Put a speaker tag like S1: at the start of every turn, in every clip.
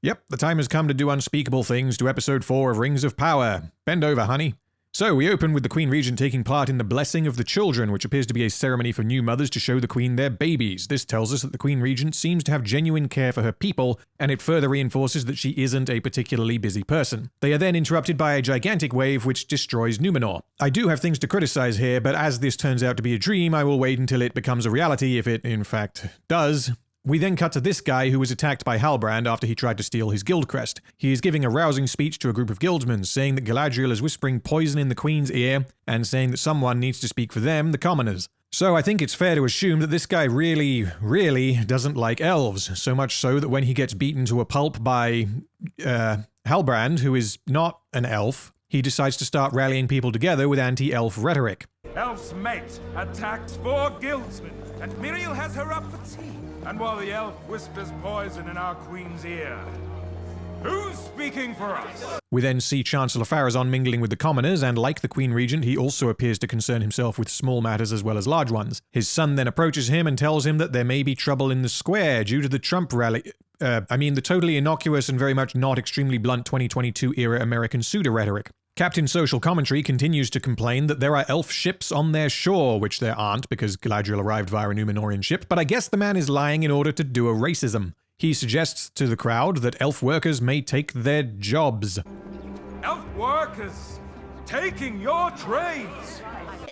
S1: Yep, the time has come to do unspeakable things to episode 4 of Rings of Power. Bend over, honey. So, we open with the Queen Regent taking part in the Blessing of the Children, which appears to be a ceremony for new mothers to show the Queen their babies. This tells us that the Queen Regent seems to have genuine care for her people, and it further reinforces that she isn't a particularly busy person. They are then interrupted by a gigantic wave which destroys Numenor. I do have things to criticize here, but as this turns out to be a dream, I will wait until it becomes a reality, if it in fact does. We then cut to this guy who was attacked by Halbrand after he tried to steal his guild crest. He is giving a rousing speech to a group of guildsmen, saying that Galadriel is whispering poison in the Queen's ear, and saying that someone needs to speak for them, the commoners. So I think it's fair to assume that this guy really doesn't like elves, so much so that when he gets beaten to a pulp by Halbrand, who is not an elf, he decides to start rallying people together with anti-elf rhetoric.
S2: Elf's mate attacks 4 guildsmen, and Miriel has her up for tea. And while the elf whispers poison in our queen's ear, who's speaking for us?
S1: We then see Chancellor Pharazôn mingling with the commoners, and like the Queen Regent, he also appears to concern himself with small matters as well as large ones. His son then approaches him and tells him that there may be trouble in the square due to the Trump rally. The totally innocuous and very much not extremely blunt 2022-era American pseudo-rhetoric. Captain Social Commentary continues to complain that there are elf ships on their shore, which there aren't because Galadriel arrived via a Numenorian ship, but I guess the man is lying in order to do a racism. He suggests to the crowd that elf workers may take their jobs.
S2: Elf workers taking your trades.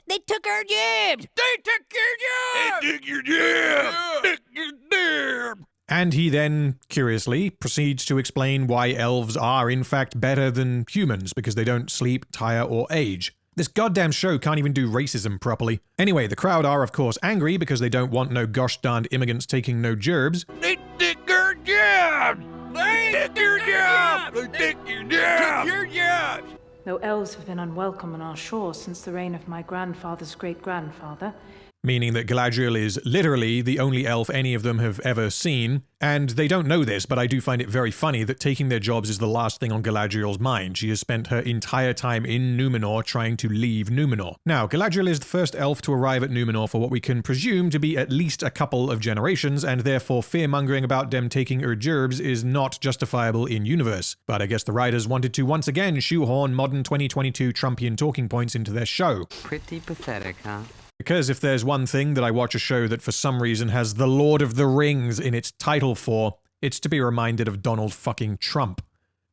S3: They took our jobs!
S2: They took your jobs!
S4: They took your jab! Took your jab!
S1: And he then, curiously, proceeds to explain why elves are in fact better than humans, because they don't sleep, tire, or age. This goddamn show can't even do racism properly. Anyway, the crowd are of course angry because they don't want no gosh darned immigrants taking no gerbs.
S4: They took your jab! They took your jab! They took your jab! Took your jab!
S5: Though elves have been unwelcome on our shore since the reign of my grandfather's great-grandfather,
S1: Meaning that Galadriel is literally the only elf any of them have ever seen, and they don't know this, but I do find it very funny that taking their jobs is the last thing on Galadriel's mind. She has spent her entire time in Numenor trying to leave Numenor. Now, Galadriel is the first elf to arrive at Numenor for what we can presume to be at least a couple of generations, and therefore fear-mongering about them taking her gerbs is not justifiable in universe. But I guess the writers wanted to once again shoehorn modern 2022 Trumpian talking points into their show.
S6: Pretty pathetic, huh?
S1: Because if there's one thing that I watch a show that for some reason has The Lord of the Rings in its title for, it's to be reminded of Donald fucking Trump.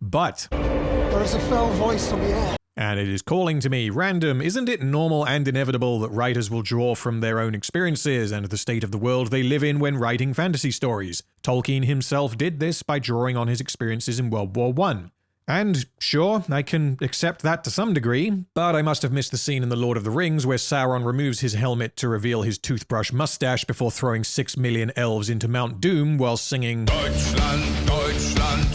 S1: But
S7: there's a fell voice on the air.
S1: And it is calling to me, random, isn't it normal and inevitable that writers will draw from their own experiences and the state of the world they live in when writing fantasy stories? Tolkien himself did this by drawing on his experiences in World War I. And sure, I can accept that to some degree, but I must have missed the scene in The Lord of the Rings where Sauron removes his helmet to reveal his toothbrush mustache before throwing 6 million elves into Mount Doom while singing
S4: Deutschland, Deutschland,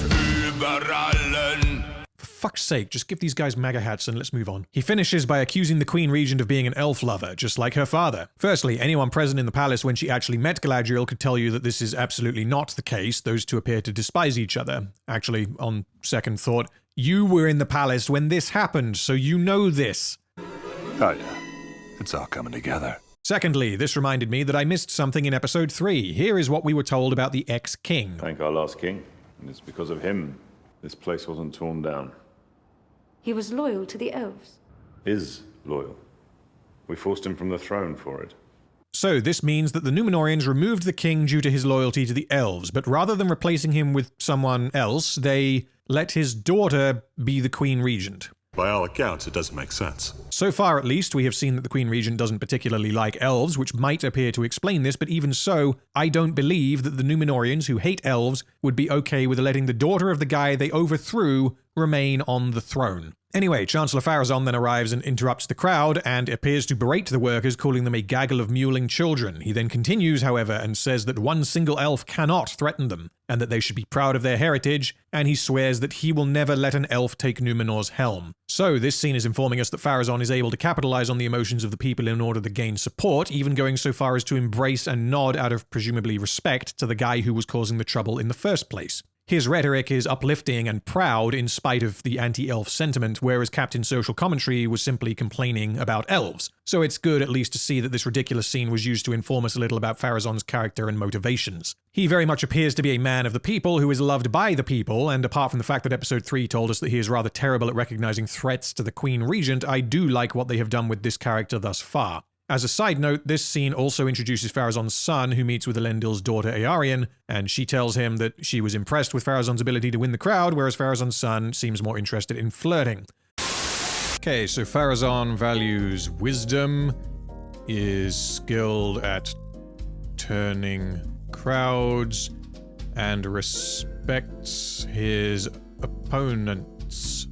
S4: über allen.
S1: For fuck's sake, just give these guys MAGA hats and let's move on. He finishes by accusing the Queen Regent of being an elf lover, just like her father. Firstly, anyone present in the palace when she actually met Galadriel could tell you that this is absolutely not the case. Those two appear to despise each other. Actually, on second thought, you were in the palace when this happened, so you know this.
S8: Oh yeah, it's all coming together.
S1: Secondly, this reminded me that I missed something in episode 3. Here is what we were told about the ex-king.
S9: Thank our last king, and it's because of him this place wasn't torn down.
S5: he was loyal to the elves.
S9: Is loyal. We forced him from the throne for it.
S1: So this means that the Númenóreans removed the king due to his loyalty to the elves, but rather than replacing him with someone else, they let his daughter be the Queen Regent.
S8: By all accounts, it doesn't make sense.
S1: So far, at least, we have seen that the Queen Regent doesn't particularly like elves, which might appear to explain this, but even so, I don't believe that the Númenóreans, who hate elves, would be okay with letting the daughter of the guy they overthrew remain on the throne. Anyway, Chancellor Pharazôn then arrives and interrupts the crowd and appears to berate the workers, calling them a gaggle of mewling children. He then continues, however, and says that one single elf cannot threaten them, and that they should be proud of their heritage, and he swears that he will never let an elf take Numenor's helm. So this scene is informing us that Pharazôn is able to capitalize on the emotions of the people in order to gain support, even going so far as to embrace and nod out of presumably respect to the guy who was causing the trouble in the first place. His rhetoric is uplifting and proud in spite of the anti-elf sentiment, whereas Captain's social commentary was simply complaining about elves. So it's good at least to see that this ridiculous scene was used to inform us a little about Pharazôn's character and motivations. He very much appears to be a man of the people who is loved by the people, and apart from the fact that episode 3 told us that he is rather terrible at recognizing threats to the Queen Regent, I do like what they have done with this character thus far. As a side note, this scene also introduces Pharazôn's son, who meets with Elendil's daughter Eärien, and she tells him that she was impressed with Pharazôn's ability to win the crowd, whereas Pharazôn's son seems more interested in flirting. Okay, so Pharazôn values wisdom, is skilled at turning crowds, and respects his opponents.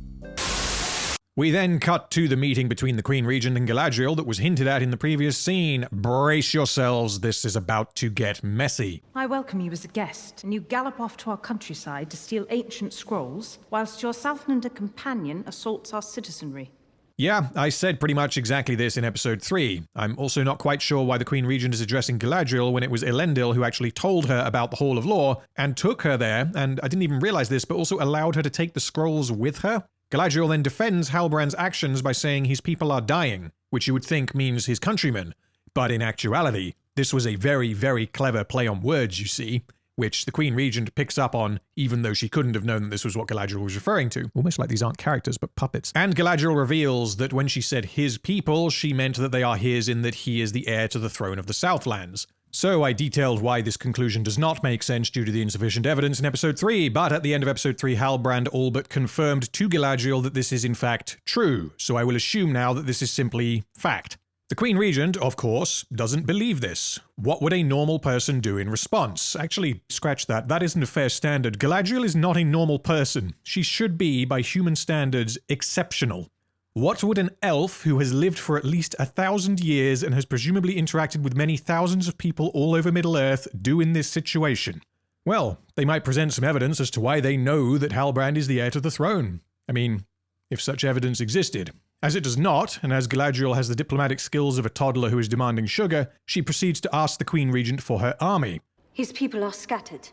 S1: We then cut to the meeting between the Queen Regent and Galadriel that was hinted at in the previous scene. Brace yourselves, this is about to get messy.
S5: I welcome you as a guest, and you gallop off to our countryside to steal ancient scrolls, whilst your Southlander companion assaults our citizenry.
S1: Yeah, I said pretty much exactly this in episode 3. I'm also not quite sure why the Queen Regent is addressing Galadriel when it was Elendil who actually told her about the Hall of Lore and took her there, and I didn't even realize this, but also allowed her to take the scrolls with her. Galadriel then defends Halbrand's actions by saying his people are dying, which you would think means his countrymen. But in actuality, this was a very, very clever play on words, you see, which the Queen Regent picks up on, even though she couldn't have known that this was what Galadriel was referring to. Almost like these aren't characters, but puppets. And Galadriel reveals that when she said his people, she meant that they are his in that he is the heir to the throne of the Southlands. So I detailed why this conclusion does not make sense due to the insufficient evidence in episode 3, but at the end of episode 3, Halbrand all but confirmed to Galadriel that this is in fact true, so I will assume now that this is simply fact. The Queen Regent, of course, doesn't believe this. What would a normal person do in response? Actually, scratch that. That isn't a fair standard. Galadriel is not a normal person. She should be, by human standards, exceptional. What would an elf who has lived for at least 1,000 years and has presumably interacted with many thousands of people all over Middle-earth do in this situation? Well, they might present some evidence as to why they know that Halbrand is the heir to the throne. I mean, if such evidence existed. As it does not, and as Galadriel has the diplomatic skills of a toddler who is demanding sugar, she proceeds to ask the Queen Regent for her army.
S6: His people are scattered,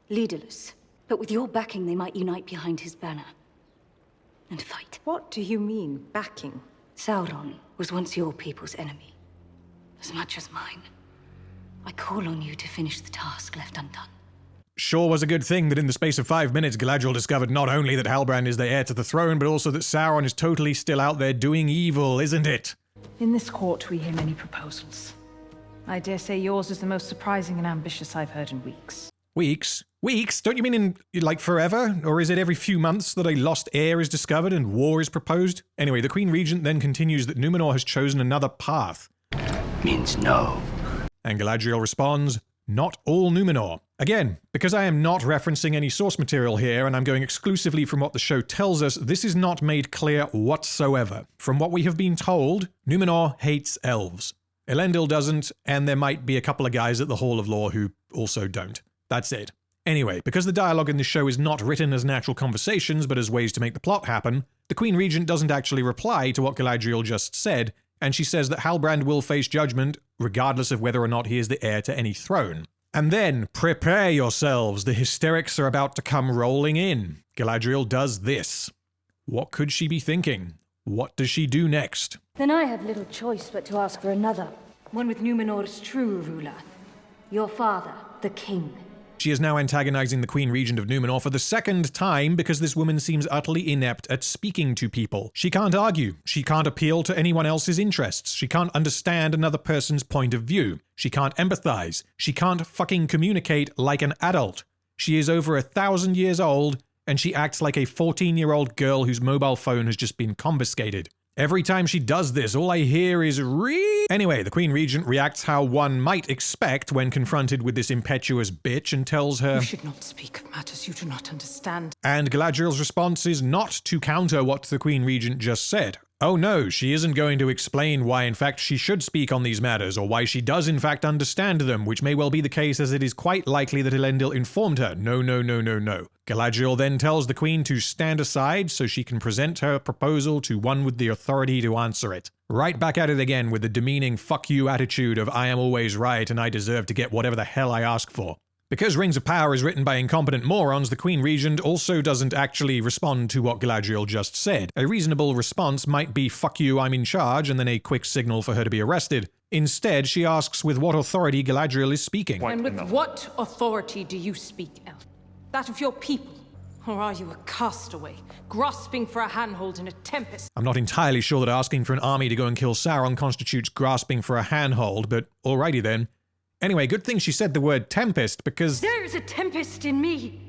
S6: leaderless, but with your backing they might unite behind his banner. And fight.
S5: What do you mean, backing?
S6: Sauron was once your people's enemy, as much as mine. I call on you to finish the task left undone.
S1: Sure was a good thing that in the space of 5 minutes Galadriel discovered not only that Halbrand is the heir to the throne, but also that Sauron is totally still out there doing evil, isn't it?
S5: In this court we hear many proposals. I dare say yours is the most surprising and ambitious I've heard in weeks.
S1: Weeks? Weeks? Don't you mean in, like, forever? Or is it every few months that a lost heir is discovered and war is proposed? Anyway, the Queen Regent then continues that Numenor has chosen another path.
S10: Means no.
S1: And Galadriel responds, not all Numenor. Again, because I am not referencing any source material here and I'm going exclusively from what the show tells us, this is not made clear whatsoever. From what we have been told, Numenor hates elves. Elendil doesn't, and there might be a couple of guys at the Hall of Lore who also don't. That's it. Anyway, because the dialogue in this show is not written as natural conversations, but as ways to make the plot happen, the Queen Regent doesn't actually reply to what Galadriel just said, and she says that Halbrand will face judgment, regardless of whether or not he is the heir to any throne. And then, prepare yourselves, the hysterics are about to come rolling in. Galadriel does this. What could she be thinking? What does she do next?
S6: Then I have little choice but to ask for another. One with Numenor's true ruler. Your father, the king.
S1: She is now antagonizing the Queen Regent of Numenor for the second time because this woman seems utterly inept at speaking to people. She can't argue. She can't appeal to anyone else's interests. She can't understand another person's point of view. She can't empathize. She can't fucking communicate like an adult. She is over 1,000 years old, and she acts like a 14-year-old girl whose mobile phone has just been confiscated. Every time she does this, all I hear is Anyway, the Queen Regent reacts how one might expect when confronted with this impetuous bitch and tells her,
S5: You should not speak of matters you do not understand.
S1: And Galadriel's response is not to counter what the Queen Regent just said. Oh no, she isn't going to explain why in fact she should speak on these matters, or why she does in fact understand them, which may well be the case as it is quite likely that Elendil informed her. No. Galadriel then tells the Queen to stand aside so she can present her proposal to one with the authority to answer it. Right back at it again with the demeaning fuck you attitude of I am always right and I deserve to get whatever the hell I ask for. Because Rings of Power is written by incompetent morons, the Queen Regent also doesn't actually respond to what Galadriel just said. A reasonable response might be, "Fuck you, I'm in charge," and then a quick signal for her to be arrested. Instead, she asks with what authority Galadriel is speaking.
S5: And with what authority do you speak, Elf? That of your people? Or are you a castaway, grasping for a handhold in a tempest?
S1: I'm not entirely sure that asking for an army to go and kill Sauron constitutes grasping for a handhold, but alrighty then. Anyway, good thing she said the word Tempest, because
S5: There's a tempest in me.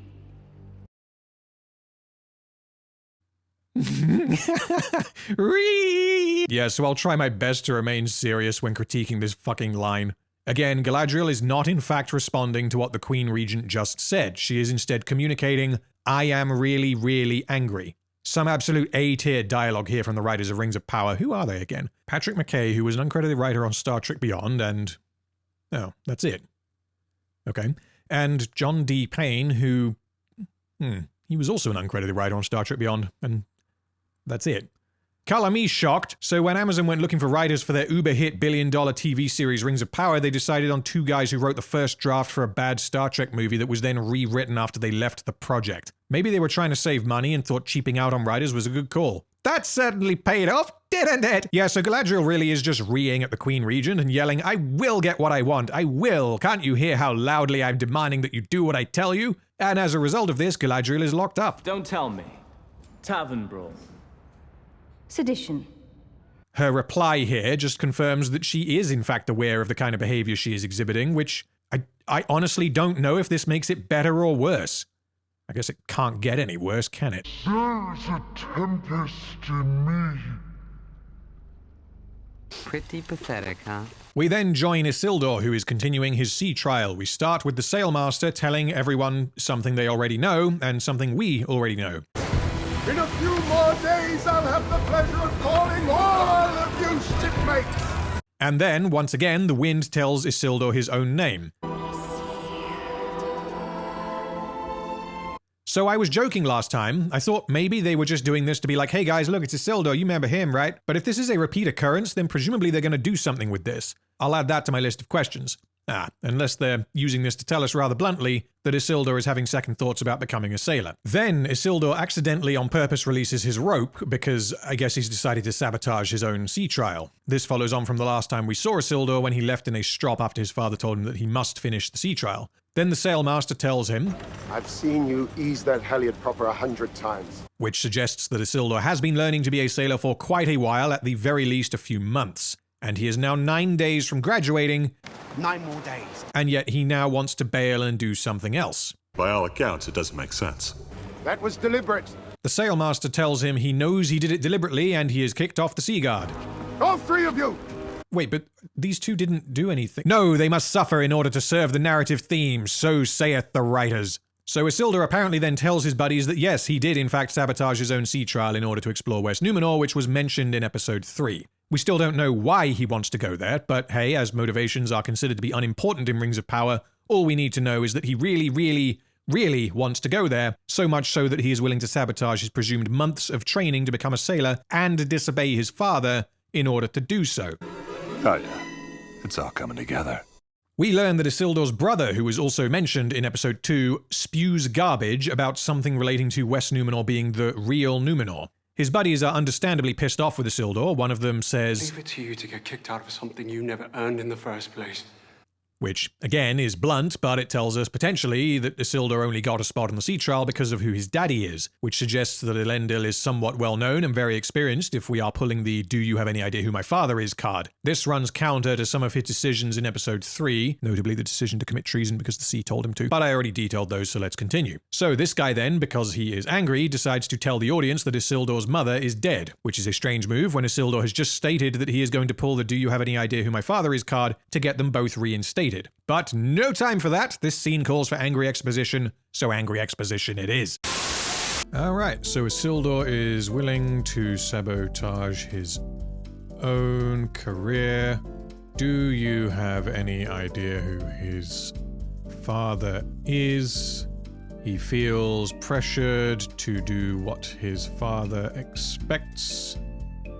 S1: Yeah, so I'll try my best to remain serious when critiquing this fucking line. Again, Galadriel is not in fact responding to what the Queen Regent just said. She is instead communicating, "I am really, really angry." Some absolute A-tier dialogue here from the writers of Rings of Power. Who are they again? Patrick McKay, who was an uncredited writer on Star Trek Beyond, and... oh, that's it. Okay. And John D. Payne, who... he was also an uncredited writer on Star Trek Beyond, and that's it. Color me shocked. So when Amazon went looking for writers for their uber-hit billion-dollar TV series Rings of Power, they decided on two guys who wrote the first draft for a bad Star Trek movie that was then rewritten after they left the project. Maybe they were trying to save money and thought cheaping out on writers was a good call. That certainly paid off, didn't it? Yeah, so Galadriel really is just reeing at the Queen Regent and yelling, "I will get what I want, I will! Can't you hear how loudly I'm demanding that you do what I tell you?" And as a result of this, Galadriel is locked up.
S11: Don't tell me. Tavern brawl.
S5: Sedition.
S1: Her reply here just confirms that she is in fact aware of the kind of behavior she is exhibiting, which I honestly don't know if this makes it better or worse. I guess it can't get any worse, can it?
S7: There's a tempest in me.
S10: Pretty pathetic, huh?
S1: We then join Isildur, who is continuing his sea trial. We start with the Sailmaster telling everyone something they already know, and something we already know.
S4: In a few more days, I'll have the pleasure of calling all of you shipmates.
S1: And then, once again, the wind tells Isildur his own name. So I was joking last time. I thought maybe they were just doing this to be like, "Hey guys, look, it's Isildur, you remember him, right?" But if this is a repeat occurrence, then presumably they're going to do something with this. I'll add that to my list of questions. Unless they're using this to tell us rather bluntly that Isildur is having second thoughts about becoming a sailor. Then Isildur accidentally on purpose releases his rope because I guess he's decided to sabotage his own sea trial. This follows on from the last time we saw Isildur when he left in a strop after his father told him that he must finish the sea trial. Then the Sailmaster tells him,
S12: "I've seen you ease that halyard proper 100 times.
S1: Which suggests that Isildur has been learning to be a sailor for quite a while, at the very least a few months. And he is now 9 days from graduating.
S7: 9 more days.
S1: And yet he now wants to bail and do something else.
S8: By all accounts, it doesn't make sense.
S12: That was deliberate.
S1: The Sailmaster tells him he knows he did it deliberately and he is kicked off the Sea Guard.
S12: All 3 of you!
S1: Wait, but these two didn't do anything. No, they must suffer in order to serve the narrative theme, so saith the writers. So Isildur apparently then tells his buddies that yes, he did in fact sabotage his own sea trial in order to explore West Númenor, which was mentioned in episode 3. We still don't know why he wants to go there, but hey, as motivations are considered to be unimportant in Rings of Power, all we need to know is that he really wants to go there, so much so that he is willing to sabotage his presumed months of training to become a sailor and disobey his father in order to do so.
S8: Oh yeah, it's all coming together.
S1: We learn that Isildur's brother, who was also mentioned in episode 2, spews garbage about something relating to West Númenor being the real Númenor. His buddies are understandably pissed off with Isildur. One of them says,
S13: "Leave it to you to get kicked out of something you never earned in the first place."
S1: Which, again, is blunt, but it tells us potentially that Isildur only got a spot on the sea trial because of who his daddy is, which suggests that Elendil is somewhat well known and very experienced if we are pulling the "do you have any idea who my father is" card. This runs counter to some of his decisions in episode 3, notably the decision to commit treason because the sea told him to, but I already detailed those, so let's continue. So this guy then, because he is angry, decides to tell the audience that Isildur's mother is dead, which is a strange move when Isildur has just stated that he is going to pull the "do you have any idea who my father is" card to get them both reinstated. But no time for that. This scene calls for angry exposition, so angry exposition it is. Alright, so Isildur is willing to sabotage his own career. Do you have any idea who his father is? He feels pressured to do what his father expects.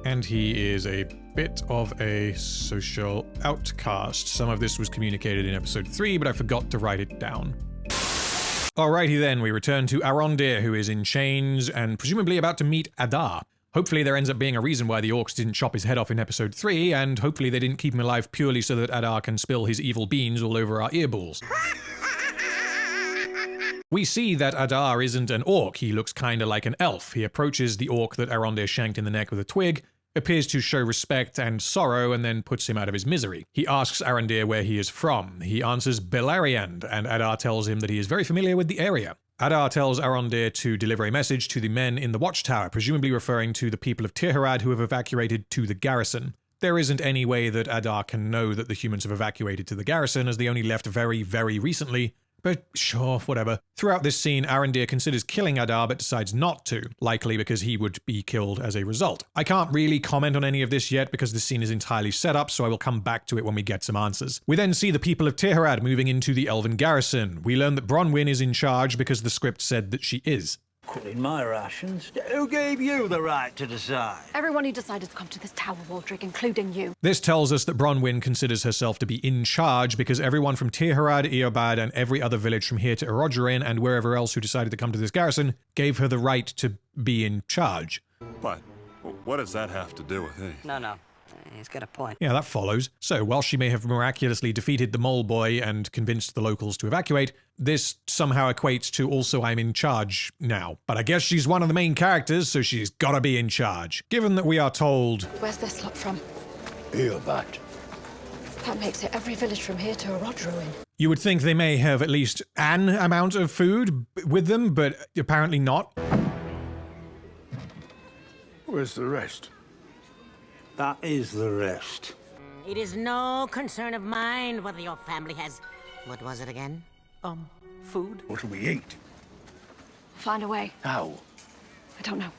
S1: And he is a bit of a social outcast. Some of this was communicated in episode 3, but I forgot to write it down. Alrighty then, we return to Arondir, who is in chains and presumably about to meet Adar. Hopefully there ends up being a reason why the orcs didn't chop his head off in episode 3, and hopefully they didn't keep him alive purely so that Adar can spill his evil beans all over our earballs. We see that Adar isn't an orc, he looks kinda like an elf. He approaches the orc that Arondir shanked in the neck with a twig, appears to show respect and sorrow, and then puts him out of his misery. He asks Arondir where he is from. He answers Beleriand, and Adar tells him that he is very familiar with the area. Adar tells Arondir to deliver a message to the men in the watchtower, presumably referring to the people of Tirharad who have evacuated to the Garrison. There isn't any way that Adar can know that the humans have evacuated to the Garrison, as they only left very, very recently. But sure, whatever. Throughout this scene, Arondir considers killing Adar but decides not to, likely because he would be killed as a result. I can't really comment on any of this yet because this scene is entirely set up, so I will come back to it when we get some answers. We then see the people of Tirharad moving into the Elven Garrison. We learn that Bronwyn is in charge because the script said that she is.
S14: Cutting my rations? Who gave you the right to decide?
S15: Everyone who decided to come to this tower, Waldrick, including you.
S1: This tells us that Bronwyn considers herself to be in charge because everyone from Tirharad, Eobad, and every other village from here to Arondir and wherever else who decided to come to this garrison gave her the right to be in charge.
S8: But what does that have to do with anything?
S10: No. He's got a point.
S1: Yeah, that follows. So, while she may have miraculously defeated the mole boy and convinced the locals to evacuate, this somehow equates to also I'm in charge now. But I guess she's one of the main characters, so she's gotta be in charge. Given that we are told...
S15: Where's this lot from?
S14: Eobad.
S15: That makes it every village from here to Arondir.
S1: You would think they may have at least an amount of food with them, but apparently not.
S14: Where's the rest? That is the rest.
S3: It is no concern of mine whether your family has... What was it again?
S14: Food? What do we eat?
S15: Find a way.
S14: How?
S15: I don't know.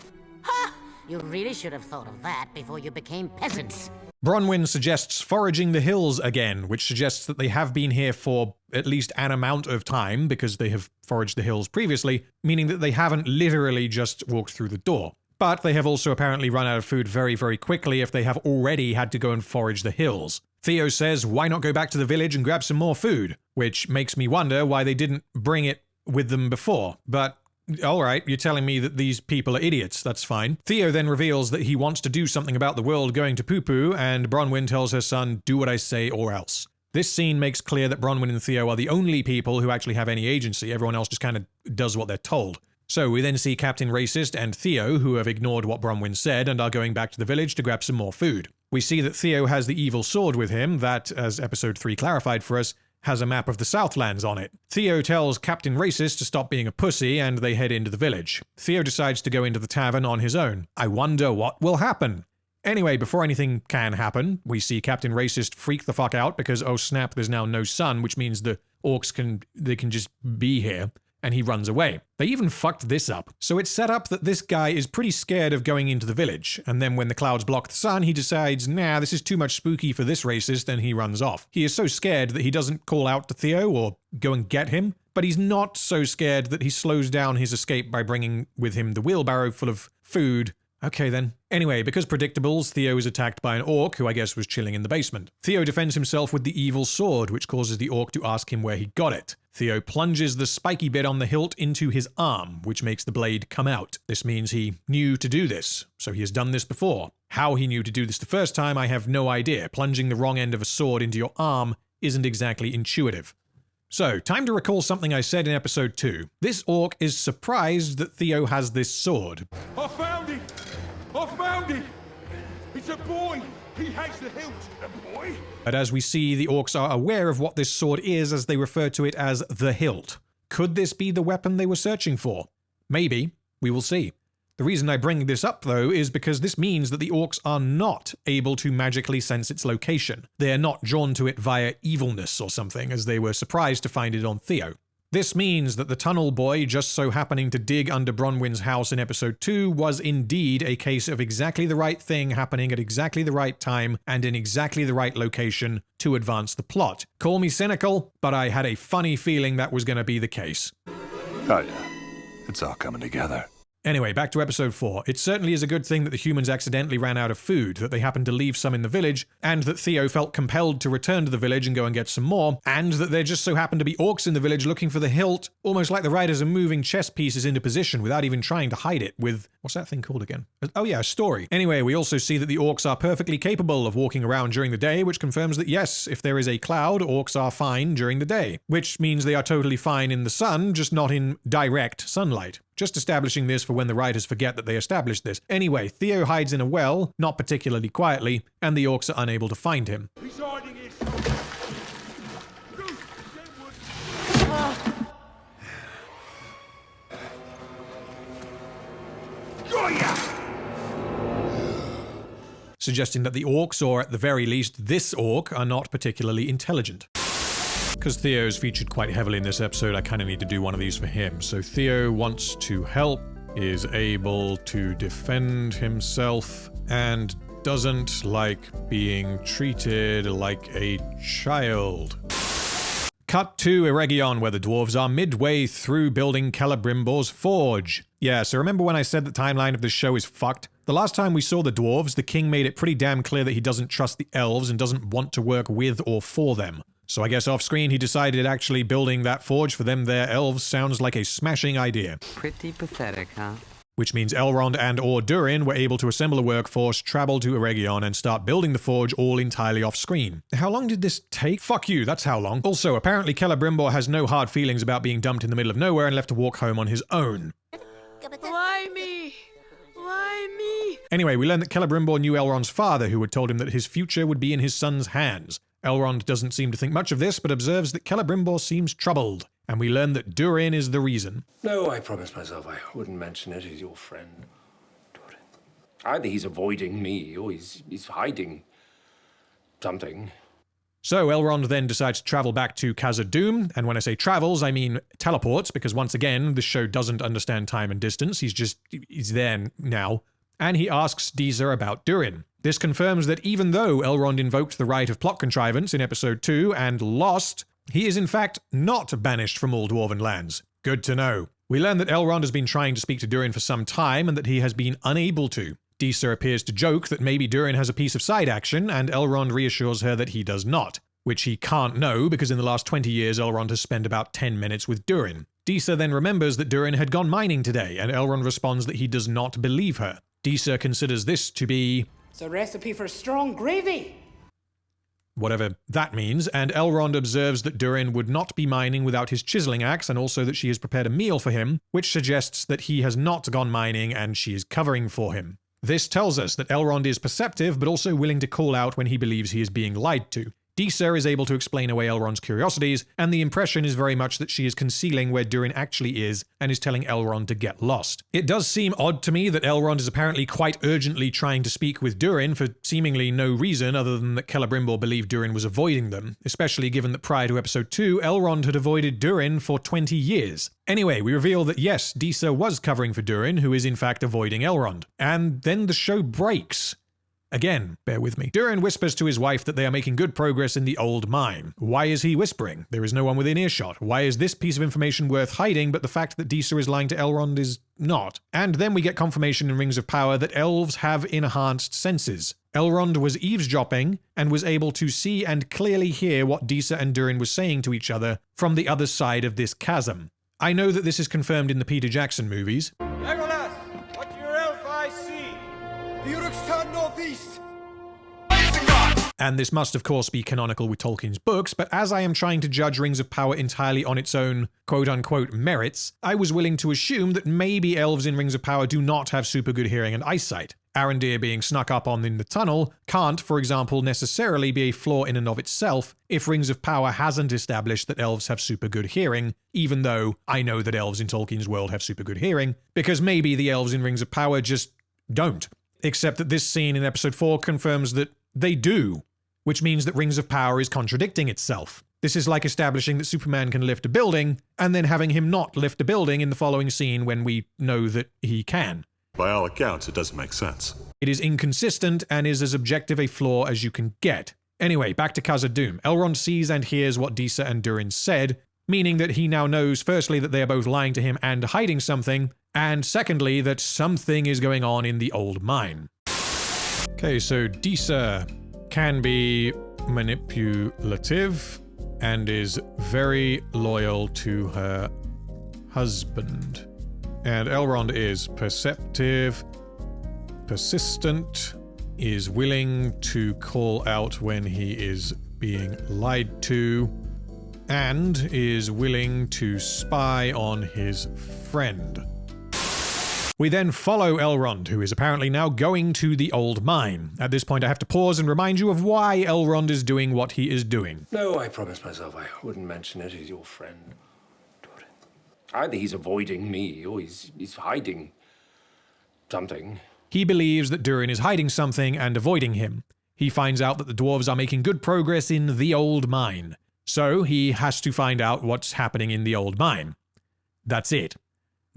S3: Ha! You really should have thought of that before you became peasants.
S1: Bronwyn suggests foraging the hills again, which suggests that they have been here for at least an amount of time because they have foraged the hills previously, meaning that they haven't literally just walked through the door. But they have also apparently run out of food very, very quickly if they have already had to go and forage the hills. Theo says, why not go back to the village and grab some more food? Which makes me wonder why they didn't bring it with them before. But, alright, you're telling me that these people are idiots, that's fine. Theo then reveals that he wants to do something about the world going to poo-poo, and Bronwyn tells her son, do what I say or else. This scene makes clear that Bronwyn and Theo are the only people who actually have any agency. Everyone else just kind of does what they're told. So we then see Captain Racist and Theo, who have ignored what Bronwyn said and are going back to the village to grab some more food. We see that Theo has the evil sword with him that, as episode 3 clarified for us, has a map of the Southlands on it. Theo tells Captain Racist to stop being a pussy and they head into the village. Theo decides to go into the tavern on his own. I wonder what will happen. Anyway, before anything can happen, we see Captain Racist freak the fuck out because, oh snap, there's now no sun, which means the orcs can just be here. And he runs away. They even fucked this up. So it's set up that this guy is pretty scared of going into the village, and then when the clouds block the sun, he decides, nah, this is too much spooky for this racist, and he runs off. He is so scared that he doesn't call out to Theo or go and get him, but he's not so scared that he slows down his escape by bringing with him the wheelbarrow full of food. Okay then. Anyway, because predictables, Theo is attacked by an orc who I guess was chilling in the basement. Theo defends himself with the evil sword, which causes the orc to ask him where he got it. Theo plunges the spiky bit on the hilt into his arm, which makes the blade come out. This means he knew to do this, so he has done this before. How he knew to do this the first time, I have no idea. Plunging the wrong end of a sword into your arm isn't exactly intuitive. So, time to recall something I said in episode 2. This orc is surprised that Theo has this sword.
S2: I found it! I found it! It's a boy! He has the hilt! A boy?
S1: But as we see, the orcs are aware of what this sword is as they refer to it as the hilt. Could this be the weapon they were searching for? Maybe. We will see. The reason I bring this up, though, is because this means that the orcs are not able to magically sense its location. They are not drawn to it via evilness or something, as they were surprised to find it on Theo. This means that the tunnel boy just so happening to dig under Bronwyn's house in episode 2 was indeed a case of exactly the right thing happening at exactly the right time and in exactly the right location to advance the plot. Call me cynical, but I had a funny feeling that was going to be the case.
S8: Oh yeah, it's all coming together.
S1: Anyway, back to episode 4. It certainly is a good thing that the humans accidentally ran out of food, that they happened to leave some in the village, and that Theo felt compelled to return to the village and go and get some more, and that there just so happened to be orcs in the village looking for the hilt, almost like the riders are moving chess pieces into position without even trying to hide it with... what's that thing called again? Oh yeah, a story. Anyway, we also see that the orcs are perfectly capable of walking around during the day, which confirms that yes, if there is a cloud, orcs are fine during the day, which means they are totally fine in the sun, just not in direct sunlight. Just establishing this for when the writers forget that they established this. Anyway, Theo hides in a well, not particularly quietly, and the orcs are unable to find him. Suggesting that the orcs, or at the very least this orc, are not particularly intelligent. Because Theo's featured quite heavily in this episode, I kind of need to do one of these for him. So Theo wants to help, is able to defend himself, and doesn't like being treated like a child. Cut to Eregion, where the dwarves are midway through building Celebrimbor's forge. Yeah, so remember when I said the timeline of this show is fucked? The last time we saw the dwarves, the king made it pretty damn clear that he doesn't trust the elves and doesn't want to work with or for them. So I guess off-screen he decided actually building that forge for them, their elves, sounds like a smashing idea.
S10: Pretty pathetic, huh?
S1: Which means Elrond and or Durin were able to assemble a workforce, travel to Eregion, and start building the forge all entirely off-screen. How long did this take? Fuck you, that's how long. Also, apparently Celebrimbor has no hard feelings about being dumped in the middle of nowhere and left to walk home on his own.
S16: Why me? Why me?
S1: Anyway, we learn that Celebrimbor knew Elrond's father, who had told him that his future would be in his son's hands. Elrond doesn't seem to think much of this, but observes that Celebrimbor seems troubled, and we learn that Durin is the reason.
S17: No, I promised myself I wouldn't mention it. He's your friend. Durin. Either he's avoiding me, or he's hiding something.
S1: So Elrond then decides to travel back to Khazad-dûm, and when I say travels, I mean teleports, because once again, this show doesn't understand time and distance. He's there now. And he asks Disa about Durin. This confirms that even though Elrond invoked the right of plot contrivance in episode 2 and lost, he is in fact not banished from all Dwarven lands. Good to know. We learn that Elrond has been trying to speak to Durin for some time and that he has been unable to. Disa appears to joke that maybe Durin has a piece of side action, and Elrond reassures her that he does not, which he can't know because in the last 20 years Elrond has spent about 10 minutes with Durin. Disa then remembers that Durin had gone mining today, and Elrond responds that he does not believe her. Disa considers this to be...
S16: it's a recipe for strong gravy.
S1: Whatever that means, and Elrond observes that Durin would not be mining without his chiseling axe, and also that she has prepared a meal for him, which suggests that he has not gone mining and she is covering for him. This tells us that Elrond is perceptive, but also willing to call out when he believes he is being lied to. Disa is able to explain away Elrond's curiosities, and the impression is very much that she is concealing where Durin actually is and is telling Elrond to get lost. It does seem odd to me that Elrond is apparently quite urgently trying to speak with Durin for seemingly no reason other than that Celebrimbor believed Durin was avoiding them, especially given that prior to episode 2, Elrond had avoided Durin for 20 years. Anyway, we reveal that yes, Disa was covering for Durin, who is in fact avoiding Elrond. And then the show breaks. Again, bear with me. Durin whispers to his wife that they are making good progress in the old mine. Why is he whispering? There is no one within earshot. Why is this piece of information worth hiding, but the fact that Disa is lying to Elrond is not? And then we get confirmation in Rings of Power that elves have enhanced senses. Elrond was eavesdropping and was able to see and clearly hear what Disa and Durin were saying to each other from the other side of this chasm. I know that this is confirmed in the Peter Jackson movies.
S4: Legolas, what do your elf eyes see? The Uruks turn northeast.
S1: And this must of course be canonical with Tolkien's books, but as I am trying to judge Rings of Power entirely on its own quote-unquote merits, I was willing to assume that maybe elves in Rings of Power do not have super good hearing and eyesight. Arondir being snuck up on in the tunnel can't, for example, necessarily be a flaw in and of itself if Rings of Power hasn't established that elves have super good hearing, even though I know that elves in Tolkien's world have super good hearing, because maybe the elves in Rings of Power just don't. Except that this scene in episode 4 confirms that they do, which means that Rings of Power is contradicting itself. This is like establishing that Superman can lift a building, and then having him not lift a building in the following scene when we know that he can.
S8: By all accounts, it doesn't make sense.
S1: It is inconsistent and is as objective a flaw as you can get. Anyway, back to Khazad-dûm. Elrond sees and hears what Disa and Durin said, meaning that he now knows firstly that they are both lying to him and hiding something, and secondly, that something is going on in the old mine. Okay, so Disa can be manipulative and is very loyal to her husband. And Elrond is perceptive, persistent, is willing to call out when he is being lied to, and is willing to spy on his friend. We then follow Elrond, who is apparently now going to the old mine. At this point, I have to pause and remind you of why Elrond is doing what he is doing.
S17: No, I promised myself I wouldn't mention it. He's your friend. Durin. Either he's avoiding me, or he's hiding something.
S1: He believes that Durin is hiding something and avoiding him. He finds out that the dwarves are making good progress in the old mine. So he has to find out what's happening in the old mine. That's it.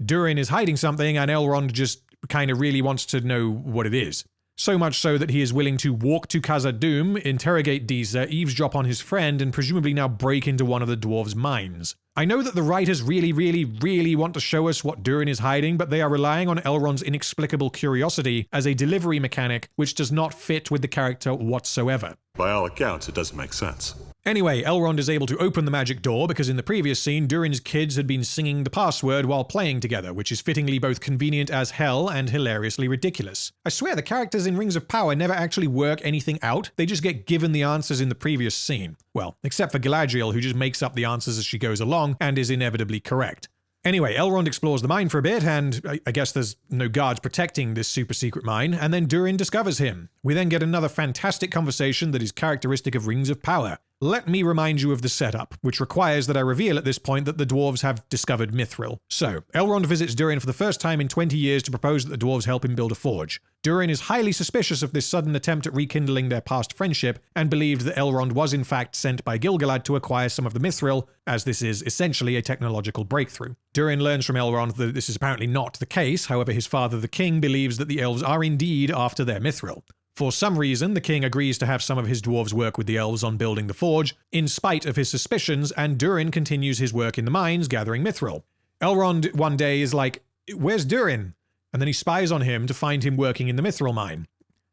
S1: Durin is hiding something, and Elrond just kind of really wants to know what it is. So much so that he is willing to walk to Khazad-dûm, interrogate Disa, eavesdrop on his friend, and presumably now break into one of the dwarves' mines. I know that the writers really want to show us what Durin is hiding, but they are relying on Elrond's inexplicable curiosity as a delivery mechanic which does not fit with the character whatsoever.
S8: By all accounts, it doesn't make sense.
S1: Anyway, Elrond is able to open the magic door because in the previous scene, Durin's kids had been singing the password while playing together, which is fittingly both convenient as hell and hilariously ridiculous. I swear the characters in Rings of Power never actually work anything out, they just get given the answers in the previous scene. Well, except for Galadriel, who just makes up the answers as she goes along and is inevitably correct. Anyway, Elrond explores the mine for a bit, and I guess there's no guards protecting this super secret mine, and then Durin discovers him. We then get another fantastic conversation that is characteristic of Rings of Power. Let me remind you of the setup, which requires that I reveal at this point that the dwarves have discovered Mithril. So, Elrond visits Durin for the first time in 20 years to propose that the dwarves help him build a forge. Durin is highly suspicious of this sudden attempt at rekindling their past friendship, and believed that Elrond was in fact sent by Gil-galad to acquire some of the Mithril, as this is essentially a technological breakthrough. Durin learns from Elrond that this is apparently not the case, however his father the king believes that the elves are indeed after their Mithril. For some reason, the king agrees to have some of his dwarves work with the elves on building the forge, in spite of his suspicions, and Durin continues his work in the mines gathering Mithril. Elrond one day is like, "Where's Durin?" And then he spies on him to find him working in the Mithril mine.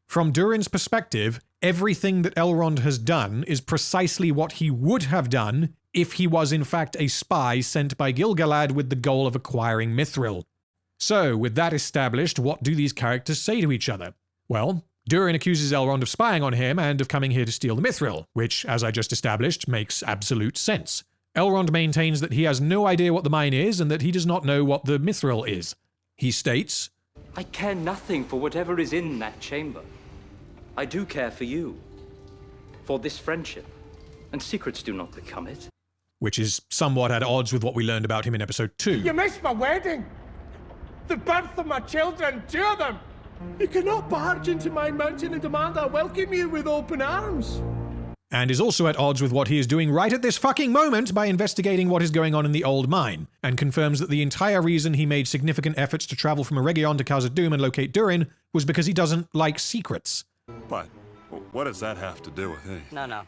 S1: From Durin's perspective, everything that Elrond has done is precisely what he would have done if he was in fact a spy sent by Gil-galad with the goal of acquiring Mithril. So, with that established, what do these characters say to each other? Well, Durin accuses Elrond of spying on him and of coming here to steal the Mithril, which, as I just established, makes absolute sense. Elrond maintains that he has no idea what the mine is and that he does not know what the Mithril is. He states,
S11: "I care nothing for whatever is in that chamber. I do care for you, for this friendship, and secrets do not become it."
S1: Which is somewhat at odds with what we learned about him in episode 2.
S4: You missed my wedding! The birth of my children, 2 of them! You cannot barge into my mountain and demand I welcome you with open arms!
S1: And is also at odds with what he is doing right at this fucking moment by investigating what is going on in the old mine, and confirms that the entire reason he made significant efforts to travel from Eregion to Khazad-dûm and locate Durin was because he doesn't like secrets.
S8: But what does that have to do with anything?
S10: No.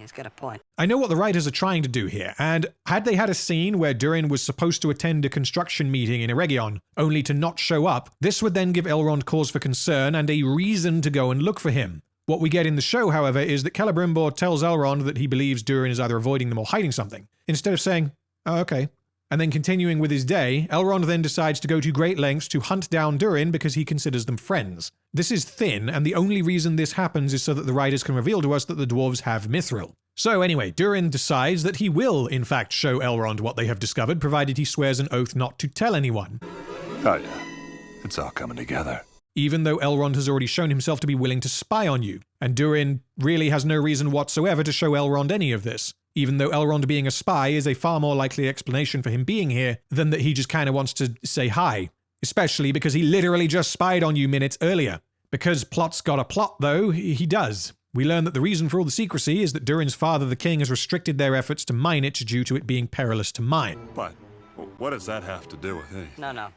S10: He's got a point.
S1: I know what the writers are trying to do here, and had they had a scene where Durin was supposed to attend a construction meeting in Eregion, only to not show up, this would then give Elrond cause for concern and a reason to go and look for him. What we get in the show, however, is that Celebrimbor tells Elrond that he believes Durin is either avoiding them or hiding something, instead of saying, "Oh, okay." And then continuing with his day, Elrond then decides to go to great lengths to hunt down Durin because he considers them friends. This is thin, and the only reason this happens is so that the writers can reveal to us that the dwarves have Mithril. So anyway, Durin decides that he will, in fact, show Elrond what they have discovered, provided he swears an oath not to tell anyone.
S8: Oh yeah, it's all coming together.
S1: Even though Elrond has already shown himself to be willing to spy on you, and Durin really has no reason whatsoever to show Elrond any of this. Even though Elrond being a spy is a far more likely explanation for him being here than that he just kind of wants to say hi. Especially because he literally just spied on you minutes earlier. Because plot's got a plot, though, he does. We learn that the reason for all the secrecy is that Durin's father, the king, has restricted their efforts to mine it due to it being perilous to mine.
S8: But what does that have to do with anything?
S10: No.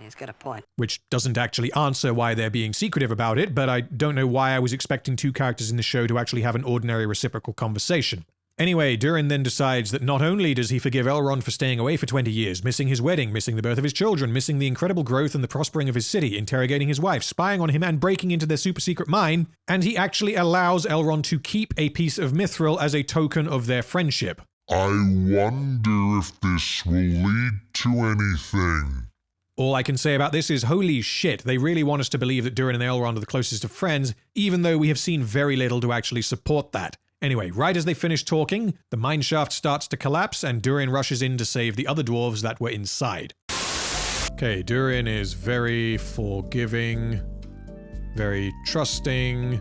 S10: He's got a point.
S1: Which doesn't actually answer why they're being secretive about it, but I don't know why I was expecting 2 characters in the show to actually have an ordinary reciprocal conversation. Anyway, Durin then decides that not only does he forgive Elrond for staying away for 20 years, missing his wedding, missing the birth of his children, missing the incredible growth and the prospering of his city, interrogating his wife, spying on him and breaking into their super secret mine, and he actually allows Elrond to keep a piece of mithril as a token of their friendship.
S7: I wonder if this will lead to anything.
S1: All I can say about this is, holy shit, they really want us to believe that Durin and Elrond are the closest of friends, even though we have seen very little to actually support that. Anyway, right as they finish talking, the mineshaft starts to collapse and Durin rushes in to save the other dwarves that were inside. Okay, Durin is very forgiving, very trusting,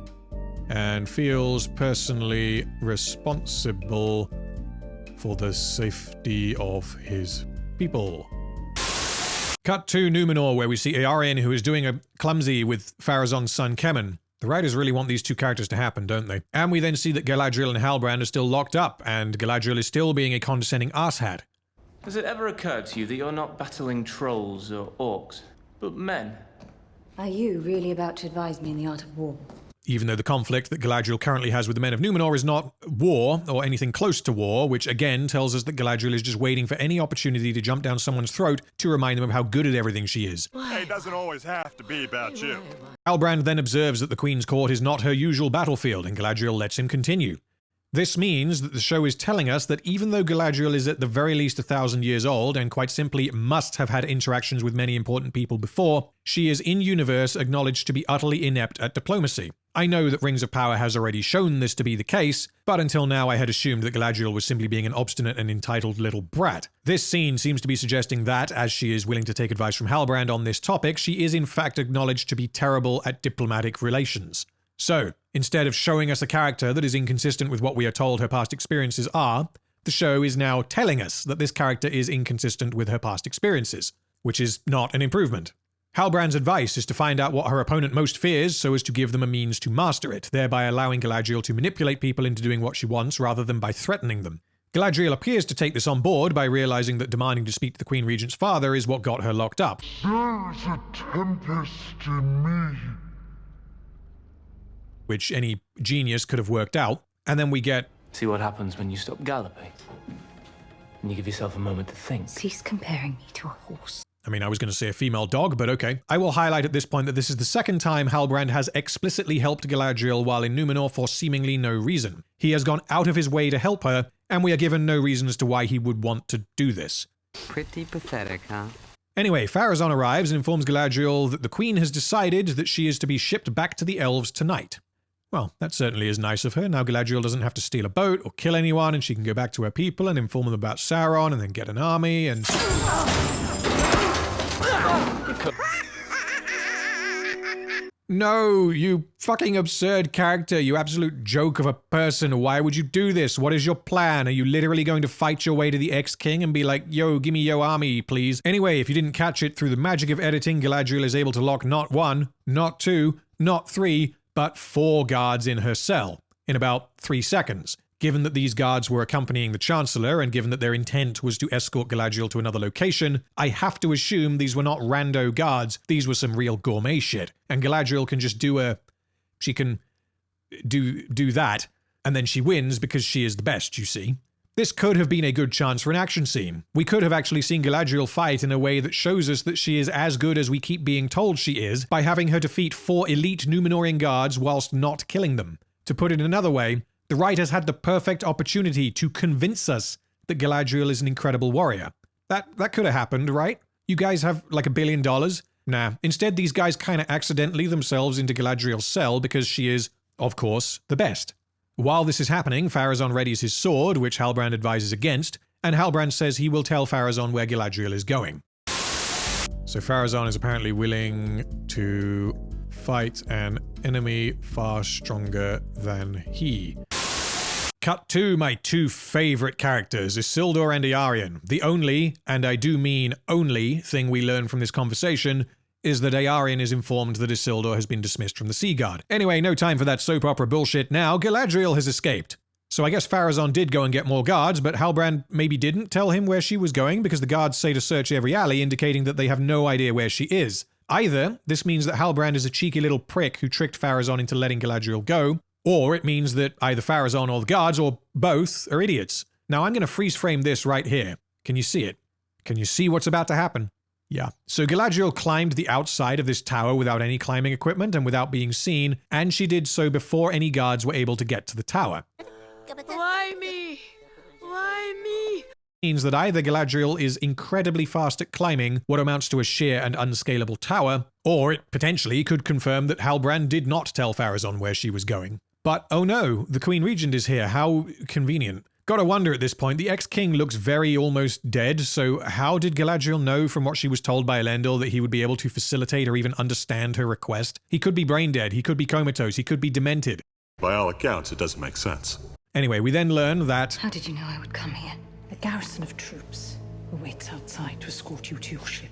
S1: and feels personally responsible for the safety of his people. Cut to Numenor, where we see Eärien, who is doing a clumsy with Pharazôn's son Kemen. The writers really want these two characters to happen, don't they? And we then see that Galadriel and Halbrand are still locked up, and Galadriel is still being a condescending asshat.
S18: Has it ever occurred to you that you're not battling trolls or orcs, but men?
S6: Are you really about to advise me in the art of war?
S1: Even though the conflict that Galadriel currently has with the men of Numenor is not war, or anything close to war, which again tells us that Galadriel is just waiting for any opportunity to jump down someone's throat to remind them of how good at everything she is.
S8: Hey, it doesn't always have to be about you.
S1: Halbrand then observes that the Queen's court is not her usual battlefield, and Galadriel lets him continue. This means that the show is telling us that even though Galadriel is at the very least 1,000 years old and quite simply must have had interactions with many important people before, she is in universe acknowledged to be utterly inept at diplomacy. I know that Rings of Power has already shown this to be the case, but until now I had assumed that Galadriel was simply being an obstinate and entitled little brat. This scene seems to be suggesting that, as she is willing to take advice from Halbrand on this topic, she is in fact acknowledged to be terrible at diplomatic relations. So, instead of showing us a character that is inconsistent with what we are told her past experiences are, the show is now telling us that this character is inconsistent with her past experiences, which is not an improvement. Halbrand's advice is to find out what her opponent most fears so as to give them a means to master it, thereby allowing Galadriel to manipulate people into doing what she wants rather than by threatening them. Galadriel appears to take this on board by realizing that demanding to speak to the Queen Regent's father is what got her locked up.
S7: There's a tempest in me.
S1: Which any genius could have worked out. And then we get...
S18: See what happens when you stop galloping. And you give yourself a moment to think.
S6: Cease comparing me to a horse.
S1: I mean, I was going to say a female dog, but okay. I will highlight at this point that this is the second time Halbrand has explicitly helped Galadriel while in Numenor for seemingly no reason. He has gone out of his way to help her, and we are given no reason as to why he would want to do this.
S10: Pretty pathetic, huh?
S1: Anyway, Pharazôn arrives and informs Galadriel that the Queen has decided that she is to be shipped back to the elves tonight. Well, that certainly is nice of her. Now Galadriel doesn't have to steal a boat or kill anyone, and she can go back to her people and inform them about Sauron and then get an army and... No, you fucking absurd character, you absolute joke of a person. Why would you do this? What is your plan? Are you literally going to fight your way to the ex-king and be like, yo, give me your army, please? Anyway, if you didn't catch it, through the magic of editing, Galadriel is able to lock not 1, not 2, not 3, but 4 guards in her cell in about 3 seconds. Given that these guards were accompanying the Chancellor, and given that their intent was to escort Galadriel to another location, I have to assume these were not rando guards, these were some real gourmet shit. And Galadriel can just she can do that, and then she wins because she is the best, you see. This could have been a good chance for an action scene. We could have actually seen Galadriel fight in a way that shows us that she is as good as we keep being told she is, by having her defeat 4 elite Númenórean guards whilst not killing them. To put it another way, the writers had the perfect opportunity to convince us that Galadriel is an incredible warrior. That could have happened, right? You guys have like $1 billion? Nah. Instead, these guys kind of accidentally themselves into Galadriel's cell because she is, of course, the best. While this is happening, Pharazôn readies his sword, which Halbrand advises against, and Halbrand says he will tell Pharazôn where Galadriel is going. So Pharazôn is apparently willing to fight an enemy far stronger than he. Cut to my 2 favorite characters, Isildur and Eärien. The only, and I do mean only, thing we learn from this conversation is that Eärien is informed that Isildur has been dismissed from the Sea Guard. Anyway, no time for that soap opera bullshit now. Galadriel has escaped. So I guess Pharazôn did go and get more guards, but Halbrand maybe didn't tell him where she was going because the guards say to search every alley, indicating that they have no idea where she is. Either this means that Halbrand is a cheeky little prick who tricked Pharazôn into letting Galadriel go, or it means that either Pharazôn or the guards, or both, are idiots. Now I'm going to freeze frame this right here. Can you see it? Can you see what's about to happen? Yeah. So Galadriel climbed the outside of this tower without any climbing equipment and without being seen, and she did so before any guards were able to get to the tower.
S16: Why me? Why me?
S1: Means that either Galadriel is incredibly fast at climbing what amounts to a sheer and unscalable tower, or it potentially could confirm that Halbrand did not tell Pharazôn where she was going. But oh no, the Queen Regent is here. How convenient. Gotta wonder at this point, the ex-king looks very almost dead, so how did Galadriel know from what she was told by Elendil that he would be able to facilitate or even understand her request? He could be brain dead, he could be comatose, he could be demented.
S19: By all accounts, it doesn't make sense.
S1: Anyway, we then learn that...
S6: How did you know I would come here?
S20: A garrison of troops who waits outside to escort you to your ship.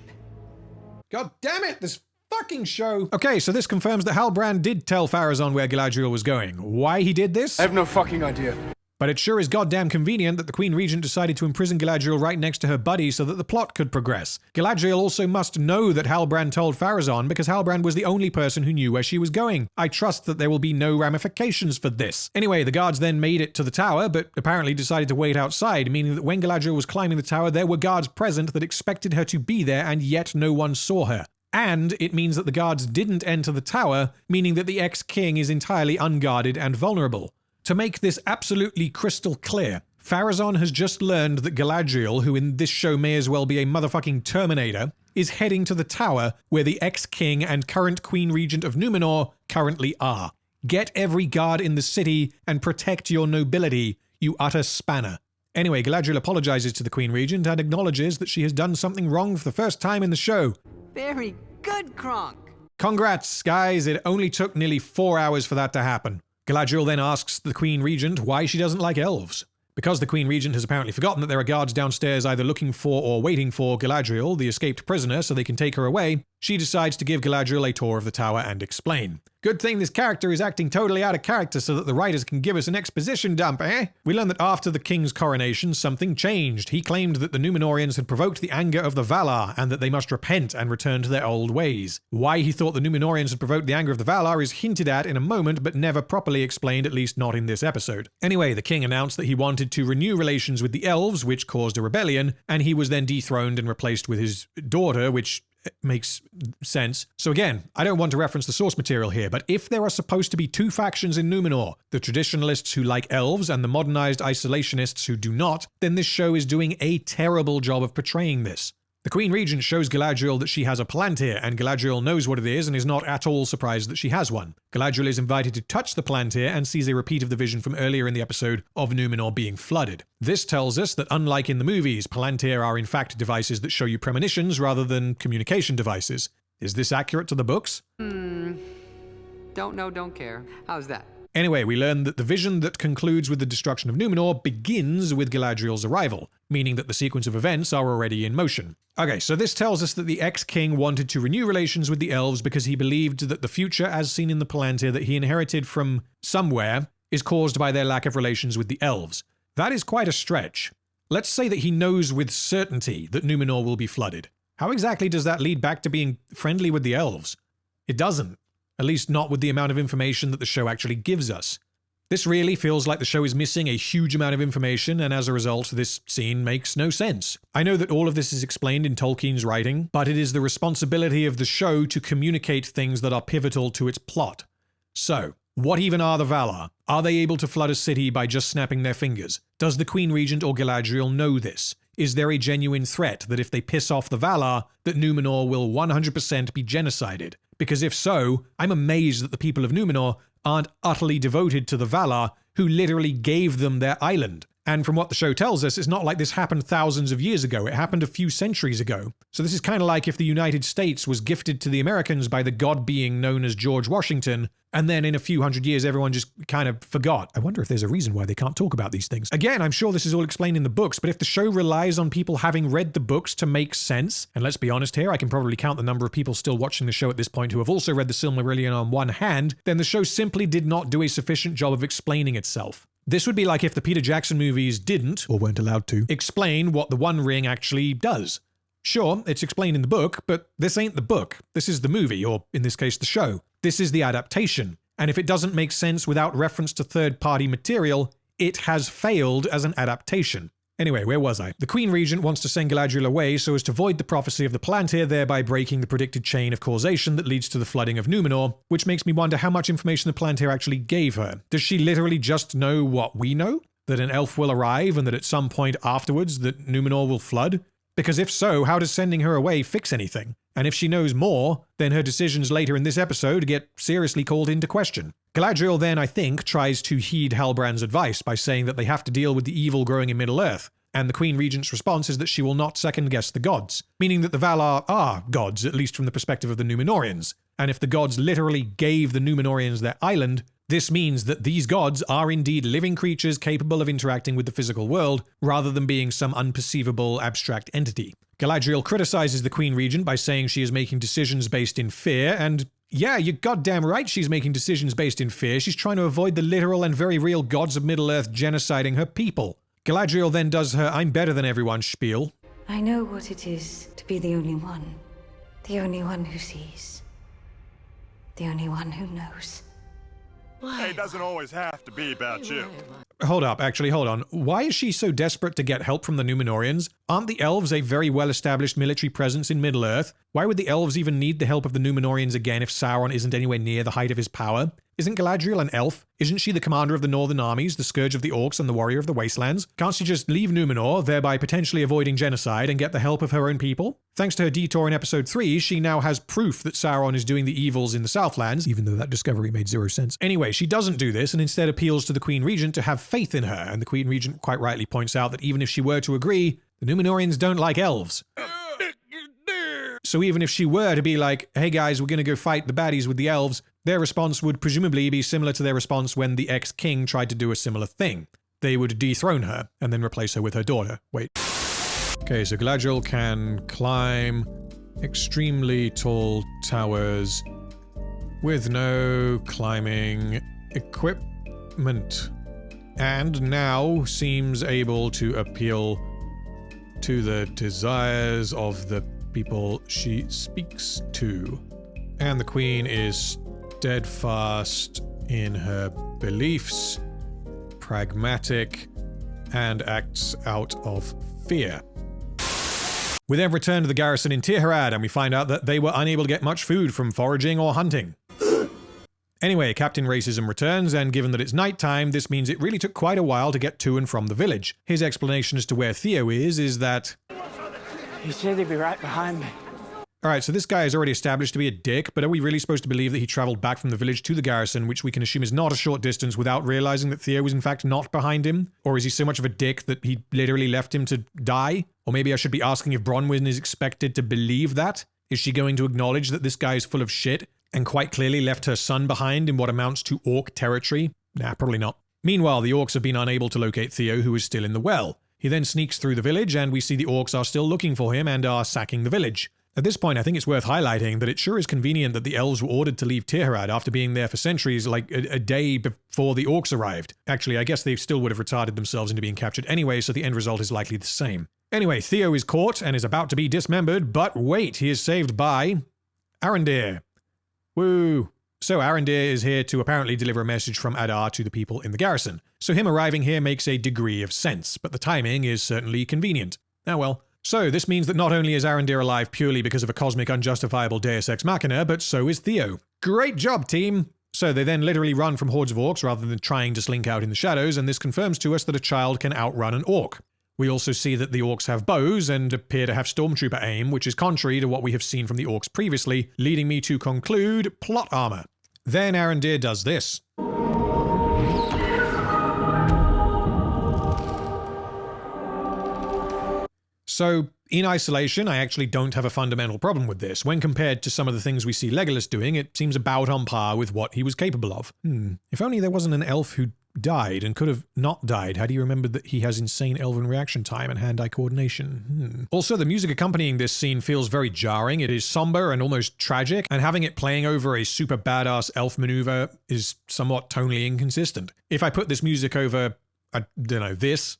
S1: God damn it, this fucking show. Okay, so this confirms that Halbrand did tell Pharazôn where Galadriel was going. Why he did this?
S4: I have no fucking idea.
S1: But it sure is goddamn convenient that the Queen Regent decided to imprison Galadriel right next to her buddy so that the plot could progress. Galadriel also must know that Halbrand told Pharazôn because Halbrand was the only person who knew where she was going. I trust that there will be no ramifications for this. Anyway, the guards then made it to the tower, but apparently decided to wait outside, meaning that when Galadriel was climbing the tower, there were guards present that expected her to be there, and yet no one saw her. And it means that the guards didn't enter the tower, meaning that the ex-king is entirely unguarded and vulnerable. To make this absolutely crystal clear, Pharazôn has just learned that Galadriel, who in this show may as well be a motherfucking Terminator, is heading to the tower where the ex-king and current Queen Regent of Numenor currently are. Get every guard in the city and protect your nobility, you utter spanner. Anyway, Galadriel apologizes to the Queen Regent and acknowledges that she has done something wrong for the first time in the show.
S10: Very good, Kronk.
S1: Congrats, guys. It only took nearly 4 hours for that to happen. Galadriel then asks the Queen Regent why she doesn't like elves. Because the Queen Regent has apparently forgotten that there are guards downstairs either looking for or waiting for Galadriel, the escaped prisoner, so they can take her away, she decides to give Galadriel a tour of the tower and explain. Good thing this character is acting totally out of character so that the writers can give us an exposition dump, eh? We learn that after the king's coronation, something changed. He claimed that the Númenóreans had provoked the anger of the Valar, and that they must repent and return to their old ways. Why he thought the Númenóreans had provoked the anger of the Valar is hinted at in a moment, but never properly explained, at least not in this episode. Anyway, the king announced that he wanted to renew relations with the elves, which caused a rebellion, and he was then dethroned and replaced with his daughter, which makes sense. So again, I don't want to reference the source material here, but if there are supposed to be two factions in Númenor, the traditionalists who like elves and the modernized isolationists who do not, then this show is doing a terrible job of portraying this. The Queen Regent shows Galadriel that she has a Palantir, and Galadriel knows what it is and is not at all surprised that she has one. Galadriel is invited to touch the Palantir and sees a repeat of the vision from earlier in the episode of Númenor being flooded. This tells us that unlike in the movies, Palantir are in fact devices that show you premonitions rather than communication devices. Is this accurate to the books?
S10: Don't know, don't care. How's that?
S1: Anyway, we learn that the vision that concludes with the destruction of Númenor begins with Galadriel's arrival, meaning that the sequence of events are already in motion. Okay, so this tells us that the ex-king wanted to renew relations with the elves because he believed that the future, as seen in the Palantir that he inherited from somewhere, is caused by their lack of relations with the elves. That is quite a stretch. Let's say that he knows with certainty that Númenor will be flooded. How exactly does that lead back to being friendly with the elves? It doesn't. At least not with the amount of information that the show actually gives us. This really feels like the show is missing a huge amount of information, and as a result, this scene makes no sense. I know that all of this is explained in Tolkien's writing, but it is the responsibility of the show to communicate things that are pivotal to its plot. So, what even are the Valar? Are they able to flood a city by just snapping their fingers? Does the Queen Regent or Galadriel know this? Is there a genuine threat that if they piss off the Valar, that Númenor will 100% be genocided? Because if so, I'm amazed that the people of Númenor aren't utterly devoted to the Valar, who literally gave them their island. And from what the show tells us, it's not like this happened thousands of years ago. It happened a few centuries ago. So this is kind of like if the United States was gifted to the Americans by the god being known as George Washington, and then in a few hundred years everyone just kind of forgot. I wonder if there's a reason why they can't talk about these things. Again, I'm sure this is all explained in the books, but if the show relies on people having read the books to make sense, and let's be honest here, I can probably count the number of people still watching the show at this point who have also read the Silmarillion on one hand, then the show simply did not do a sufficient job of explaining itself. This would be like if the Peter Jackson movies didn't, or weren't allowed to, explain what the One Ring actually does. Sure, it's explained in the book, but this ain't the book. This is the movie, or in this case, the show. This is the adaptation. And if it doesn't make sense without reference to third-party material, it has failed as an adaptation. Anyway, where was I? The Queen Regent wants to send Galadriel away so as to void the prophecy of the Palantir, thereby breaking the predicted chain of causation that leads to the flooding of Numenor, which makes me wonder how much information the Palantir actually gave her. Does she literally just know what we know? That an elf will arrive and that at some point afterwards that Numenor will flood? Because if so, how does sending her away fix anything? And if she knows more, then her decisions later in this episode get seriously called into question. Galadriel then, I think, tries to heed Halbrand's advice by saying that they have to deal with the evil growing in Middle-earth, and the Queen Regent's response is that she will not second-guess the gods, meaning that the Valar are gods, at least from the perspective of the Númenóreans. And if the gods literally gave the Númenóreans their island, this means that these gods are indeed living creatures capable of interacting with the physical world, rather than being some unperceivable abstract entity. Galadriel criticizes the Queen Regent by saying she is making decisions based in fear, and yeah, you're goddamn right she's making decisions based in fear. She's trying to avoid the literal and very real gods of Middle-earth genociding her people. Galadriel then does her I'm better than everyone spiel.
S6: I know what it is to be the only one who sees, the only one who knows.
S8: It doesn't always have to be about you.
S1: Hold on. Why is she so desperate to get help from the Númenóreans? Aren't the elves a very well-established military presence in Middle-earth? Why would the elves even need the help of the Númenóreans again if Sauron isn't anywhere near the height of his power? Isn't Galadriel an elf? Isn't she the commander of the northern armies, the scourge of the orcs and the warrior of the wastelands? Can't she just leave Númenor, thereby potentially avoiding genocide, and get the help of her own people? Thanks to her detour in episode 3, she now has proof that Sauron is doing the evils in the Southlands, even though that discovery made zero sense. Anyway, she doesn't do this and instead appeals to the Queen Regent to have faith in her, and the Queen Regent quite rightly points out that even if she were to agree, the Númenóreans don't like elves. So even if she were to be like, hey guys, we're going to go fight the baddies with the elves, their response would presumably be similar to their response when the ex-king tried to do a similar thing. They would dethrone her and then replace her with her daughter. Wait. Okay, so Galadriel can climb extremely tall towers with no climbing equipment, and now seems able to appeal to the desires of the people she speaks to. And the Queen is steadfast in her beliefs, pragmatic, and acts out of fear. We then return to the garrison in Tirharad, and we find out that they were unable to get much food from foraging or hunting. Anyway, Captain Racism returns, and given that it's nighttime, this means it really took quite a while to get to and from the village. His explanation as to where Theo is that
S21: he said he'd be right behind me.
S1: Alright, so this guy is already established to be a dick, but are we really supposed to believe that he traveled back from the village to the garrison, which we can assume is not a short distance, without realizing that Theo was in fact not behind him? Or is he so much of a dick that he literally left him to die? Or maybe I should be asking if Bronwyn is expected to believe that? Is she going to acknowledge that this guy is full of shit, and quite clearly left her son behind in what amounts to orc territory? Nah, probably not. Meanwhile, the orcs have been unable to locate Theo, who is still in the well. He then sneaks through the village, and we see the orcs are still looking for him and are sacking the village. At this point, I think it's worth highlighting that it sure is convenient that the elves were ordered to leave Tirharad after being there for centuries, like a day before the orcs arrived. Actually, I guess they still would have retarded themselves into being captured anyway, so the end result is likely the same. Anyway, Theo is caught and is about to be dismembered, but wait, he is saved by Arondir. Woo! So Arondir is here to apparently deliver a message from Adar to the people in the garrison. So him arriving here makes a degree of sense, but the timing is certainly convenient. Oh well. So this means that not only is Arondir alive purely because of a cosmic unjustifiable deus ex machina, but so is Theo. Great job, team! So they then literally run from hordes of orcs rather than trying to slink out in the shadows, and this confirms to us that a child can outrun an orc. We also see that the orcs have bows and appear to have stormtrooper aim, which is contrary to what we have seen from the orcs previously, leading me to conclude plot armor. Then Arondir does this. So, in isolation, I actually don't have a fundamental problem with this. When compared to some of the things we see Legolas doing, it seems about on par with what he was capable of. If only there wasn't an elf who died and could have not died had he remembered that he has insane elven reaction time and hand-eye coordination. Also, the music accompanying this scene feels very jarring. It is somber and almost tragic, and having it playing over a super badass elf maneuver is somewhat tonally inconsistent. If I put this music over, I don't know, this,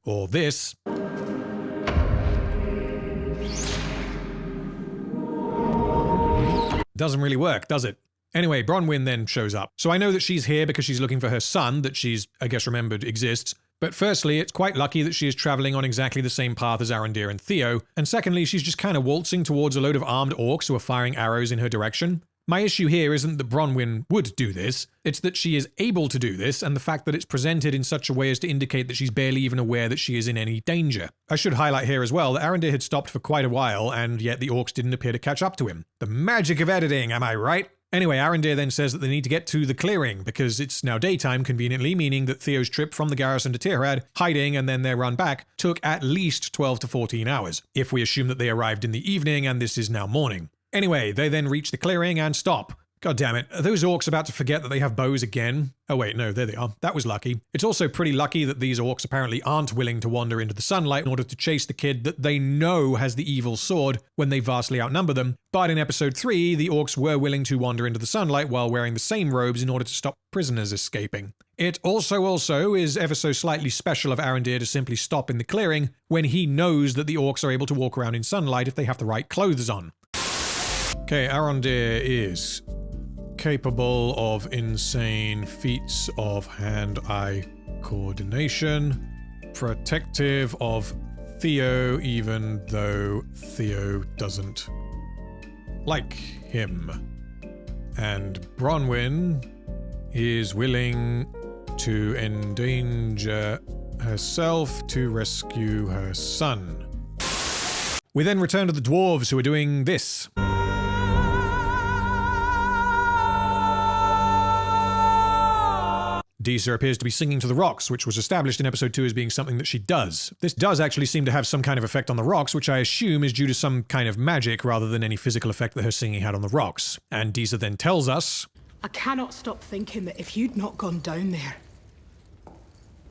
S1: or this, Doesn't really work, does it? Anyway, Bronwyn then shows up. So I know that she's here because she's looking for her son that she's, I guess, remembered exists. But firstly, it's quite lucky that she is traveling on exactly the same path as Arondir and Theo. And secondly, she's just kind of waltzing towards a load of armed orcs who are firing arrows in her direction. My issue here isn't that Bronwyn would do this, it's that she is able to do this, and the fact that it's presented in such a way as to indicate that she's barely even aware that she is in any danger. I should highlight here as well that Arondir had stopped for quite a while, and yet the orcs didn't appear to catch up to him. The magic of editing, am I right? Anyway, Arondir then says that they need to get to the clearing, because it's now daytime conveniently, meaning that Theo's trip from the Garrison to Tirhad, hiding and then their run back, took at least 12 to 14 hours, if we assume that they arrived in the evening and this is now morning. Anyway, they then reach the clearing and stop. God damn it, are those orcs about to forget that they have bows again? Oh wait, no, there they are. That was lucky. It's also pretty lucky that these orcs apparently aren't willing to wander into the sunlight in order to chase the kid that they know has the evil sword when they vastly outnumber them. But in episode 3, the orcs were willing to wander into the sunlight while wearing the same robes in order to stop prisoners escaping. It also is ever so slightly special of Arondir to simply stop in the clearing when he knows that the orcs are able to walk around in sunlight if they have the right clothes on. Okay, Arondir is capable of insane feats of hand-eye coordination, protective of Theo even though Theo doesn't like him, and Bronwyn is willing to endanger herself to rescue her son. We then return to the dwarves who are doing this. Disa appears to be singing to the rocks, which was established in episode 2 as being something that she does. This does actually seem to have some kind of effect on the rocks, which I assume is due to some kind of magic rather than any physical effect that her singing had on the rocks. And Disa then tells us,
S20: I cannot stop thinking that if you'd not gone down there,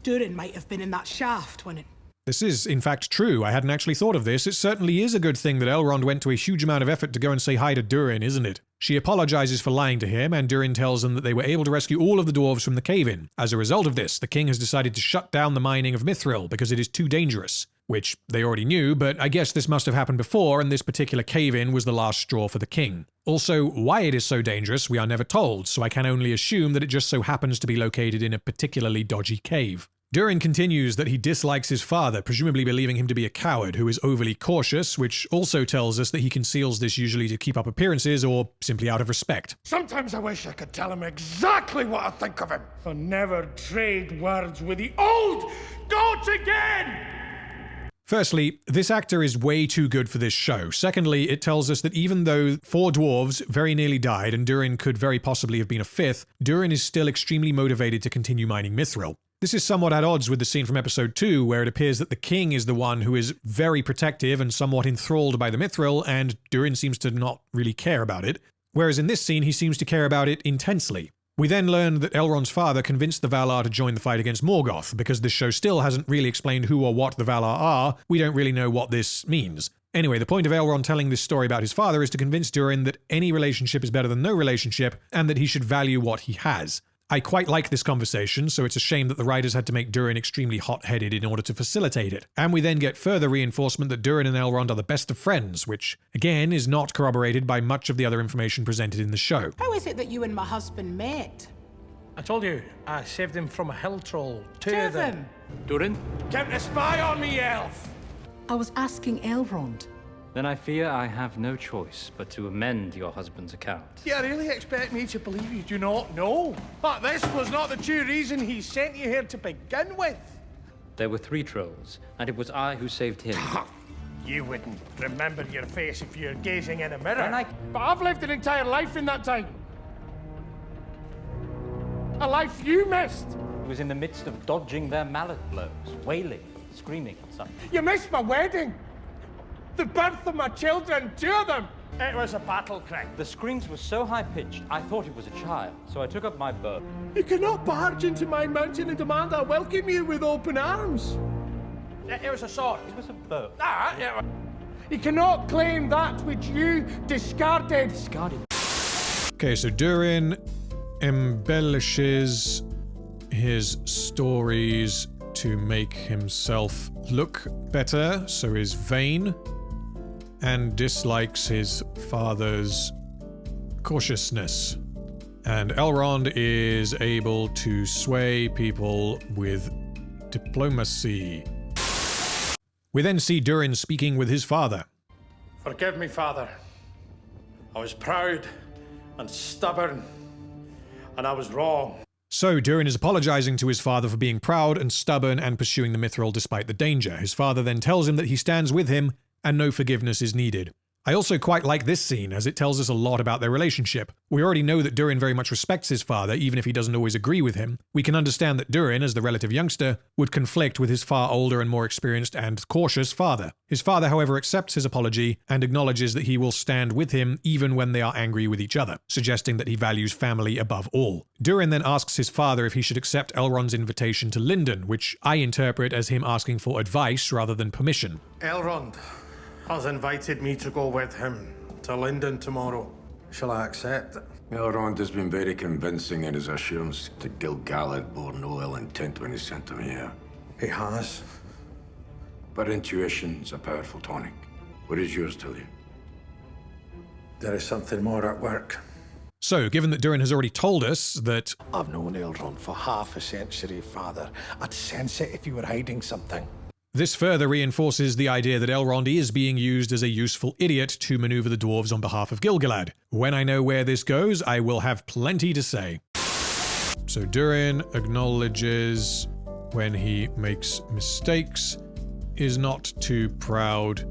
S20: Durin might have been in that shaft when it...
S1: This is, in fact, true. I hadn't actually thought of this. It certainly is a good thing that Elrond went to a huge amount of effort to go and say hi to Durin, isn't it? She apologizes for lying to him, and Durin tells them that they were able to rescue all of the dwarves from the cave-in. As a result of this, the king has decided to shut down the mining of Mithril because it is too dangerous. Which they already knew, but I guess this must have happened before, and this particular cave-in was the last straw for the king. Also, why it is so dangerous, we are never told, so I can only assume that it just so happens to be located in a particularly dodgy cave. Durin continues that he dislikes his father, presumably believing him to be a coward who is overly cautious, which also tells us that he conceals this usually to keep up appearances or simply out of respect.
S4: Sometimes I wish I could tell him exactly what I think of him. I'll never trade words with the old goat again!
S1: Firstly, this actor is way too good for this show. Secondly, it tells us that even though 4 dwarves very nearly died and Durin could very possibly have been a 5th, Durin is still extremely motivated to continue mining Mithril. This is somewhat at odds with the scene from episode 2, where it appears that the king is the one who is very protective and somewhat enthralled by the Mithril, and Durin seems to not really care about it, whereas in this scene he seems to care about it intensely. We then learn that Elrond's father convinced the Valar to join the fight against Morgoth. Because this show still hasn't really explained who or what the Valar are, we don't really know what this means. Anyway, the point of Elrond telling this story about his father is to convince Durin that any relationship is better than no relationship, and that he should value what he has. I quite like this conversation, so it's a shame that the writers had to make Durin extremely hot-headed in order to facilitate it. And we then get further reinforcement that Durin and Elrond are the best of friends, which, again, is not corroborated by much of the other information presented in the show.
S20: How is it that you and my husband met?
S4: I told you, I saved him from a hill troll. Two of them.
S11: Durin?
S4: Kept a spy on me, elf!
S20: I was asking Elrond.
S11: Then I fear I have no choice but to amend your husband's account.
S4: You really expect me to believe you do not know? But this was not the true reason he sent you here to begin with.
S11: There were 3 trolls, and it was I who saved him.
S4: You wouldn't remember your face if you're gazing in a mirror. But I've lived an entire life in that time. A life you missed.
S11: I was in the midst of dodging their mallet blows, wailing, screaming and such.
S4: You missed my wedding. The birth of my children, 2 of them. It was a battle cry.
S11: The screams were so high-pitched, I thought it was a child, so I took up my bow.
S4: You cannot barge into my mountain and demand I welcome you with open arms. It was a sword.
S11: It was a bow.
S4: You cannot claim that which you discarded.
S1: Okay, so Durin embellishes his stories to make himself look better, so is vain, and dislikes his father's cautiousness. And Elrond is able to sway people with diplomacy. We then see Durin speaking with his father.
S4: Forgive me, Father. I was proud and stubborn, and I was wrong.
S1: So Durin is apologizing to his father for being proud and stubborn and pursuing the mithril despite the danger. His father then tells him that he stands with him and no forgiveness is needed. I also quite like this scene, as it tells us a lot about their relationship. We already know that Durin very much respects his father, even if he doesn't always agree with him. We can understand that Durin, as the relative youngster, would conflict with his far older and more experienced and cautious father. His father, however, accepts his apology and acknowledges that he will stand with him even when they are angry with each other, suggesting that he values family above all. Durin then asks his father if he should accept Elrond's invitation to Lindon, which I interpret as him asking for advice rather than permission.
S4: Elrond has invited me to go with him to Lindon tomorrow. Shall I accept?
S9: Elrond has been very convincing in his assurance that Gil-galad bore no ill intent when he sent him here.
S4: He has.
S9: But intuition is a powerful tonic. What does yours tell you?
S4: There is something more at work.
S1: So, given that Durin has already told us that
S4: I've known Elrond for half a century, Father. I'd sense it if you were hiding something.
S1: this further reinforces the idea that Elrond is being used as a useful idiot to maneuver the dwarves on behalf of Gil-galad. When I know where this goes, I will have plenty to say. So Durin acknowledges when he makes mistakes, is not too proud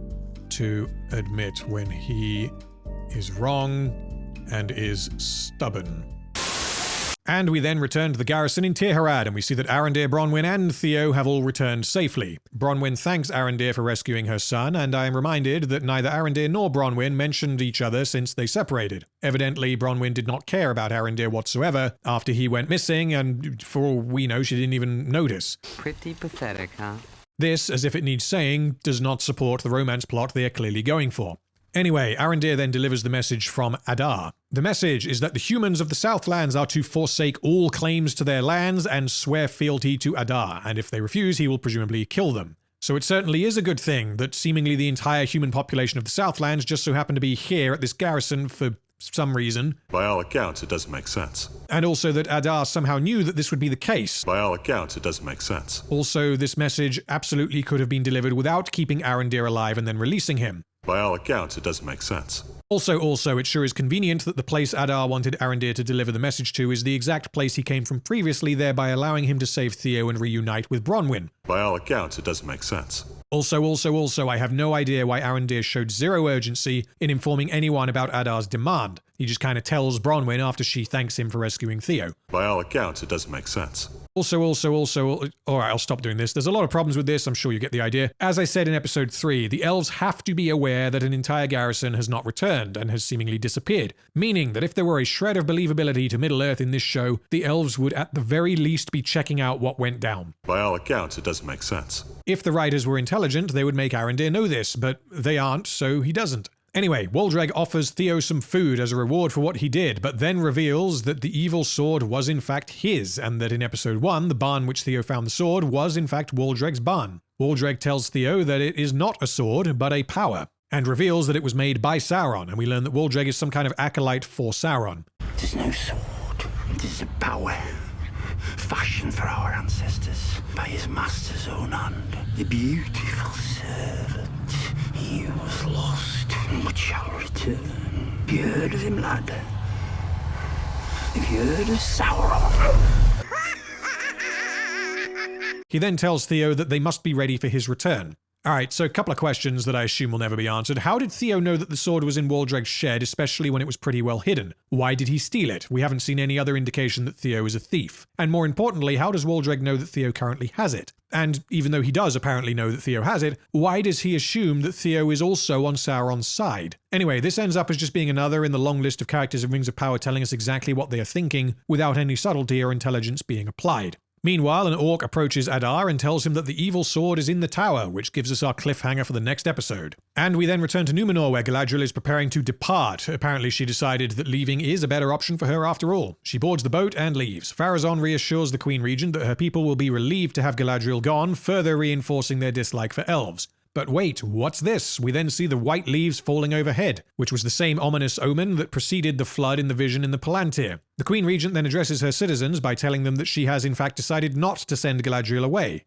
S1: to admit when he is wrong, and is stubborn. And we then return to the garrison in Tirharad, and we see that Arondir, Bronwyn, and Theo have all returned safely. Bronwyn thanks Arondir for rescuing her son, and I am reminded that neither Arondir nor Bronwyn mentioned each other since they separated. Evidently, Bronwyn did not care about Arondir whatsoever after he went missing, and for all we know, she didn't even notice.
S10: Pretty pathetic, huh?
S1: This, as if it needs saying, does not support the romance plot they are clearly going for. Anyway, Arondir then delivers the message from Adar. The message is that the humans of the Southlands are to forsake all claims to their lands and swear fealty to Adar, and if they refuse, he will presumably kill them. So it certainly is a good thing that seemingly the entire human population of the Southlands just so happen to be here at this garrison for some reason.
S19: By all accounts, it doesn't make sense.
S1: And also that Adar somehow knew that this would be the case.
S19: By all accounts, it doesn't make sense.
S1: Also, this message absolutely could have been delivered without keeping Arondir alive and then releasing him.
S19: By all accounts, it doesn't make sense.
S1: Also, it sure is convenient that the place Adar wanted Arondir to deliver the message to is the exact place he came from previously, thereby allowing him to save Theo and reunite with Bronwyn.
S19: By all accounts, it doesn't make sense.
S1: Also, I have no idea why Arondir showed zero urgency in informing anyone about Adar's demand. He just kind of tells Bronwyn after she thanks him for rescuing Theo.
S19: By all accounts, it doesn't make sense.
S1: Alright, I'll stop doing this. There's a lot of problems with this, I'm sure you get the idea. As I said in episode 3, the elves have to be aware that an entire garrison has not returned and has seemingly disappeared, meaning that if there were a shred of believability to Middle-earth in this show, the elves would at the very least be checking out what went down.
S19: By all accounts, it doesn't make sense.
S1: If the writers were intelligent, they would make Arondir know this, but they aren't, so he doesn't. Anyway, Waldreg offers Theo some food as a reward for what he did, but then reveals that the evil sword was in fact his, and that in episode 1, the barn which Theo found the sword was in fact Waldreg's barn. Waldreg tells Theo that it is not a sword, but a power, and reveals that it was made by Sauron, and we learn that Waldreg is some kind of acolyte for Sauron.
S14: It is no sword, it is a power, fashioned for our ancestors by his master's own hand. The beautiful servant, he was lost, but shall return. Have you heard of him, lad? Have you heard of Sauron?
S1: He then tells Theo that they must be ready for his return. Alright, so a couple of questions that I assume will never be answered. How did Theo know that the sword was in Waldreg's shed, especially when it was pretty well hidden? Why did he steal it? We haven't seen any other indication that Theo is a thief. And more importantly, how does Waldreg know that Theo currently has it? And even though he does apparently know that Theo has it, why does he assume that Theo is also on Sauron's side? Anyway, this ends up as just being another in the long list of characters in Rings of Power telling us exactly what they are thinking, without any subtlety or intelligence being applied. Meanwhile, an orc approaches Adar and tells him that the evil sword is in the tower, which gives us our cliffhanger for the next episode. And we then return to Numenor, where Galadriel is preparing to depart. Apparently she decided that leaving is a better option for her after all. She boards the boat and leaves. Pharazôn reassures the Queen Regent that her people will be relieved to have Galadriel gone, further reinforcing their dislike for elves. But wait, what's this? We then see the white leaves falling overhead, which was the same ominous omen that preceded the flood in the vision in the Palantir. The Queen Regent then addresses her citizens by telling them that she has in fact decided not to send Galadriel away.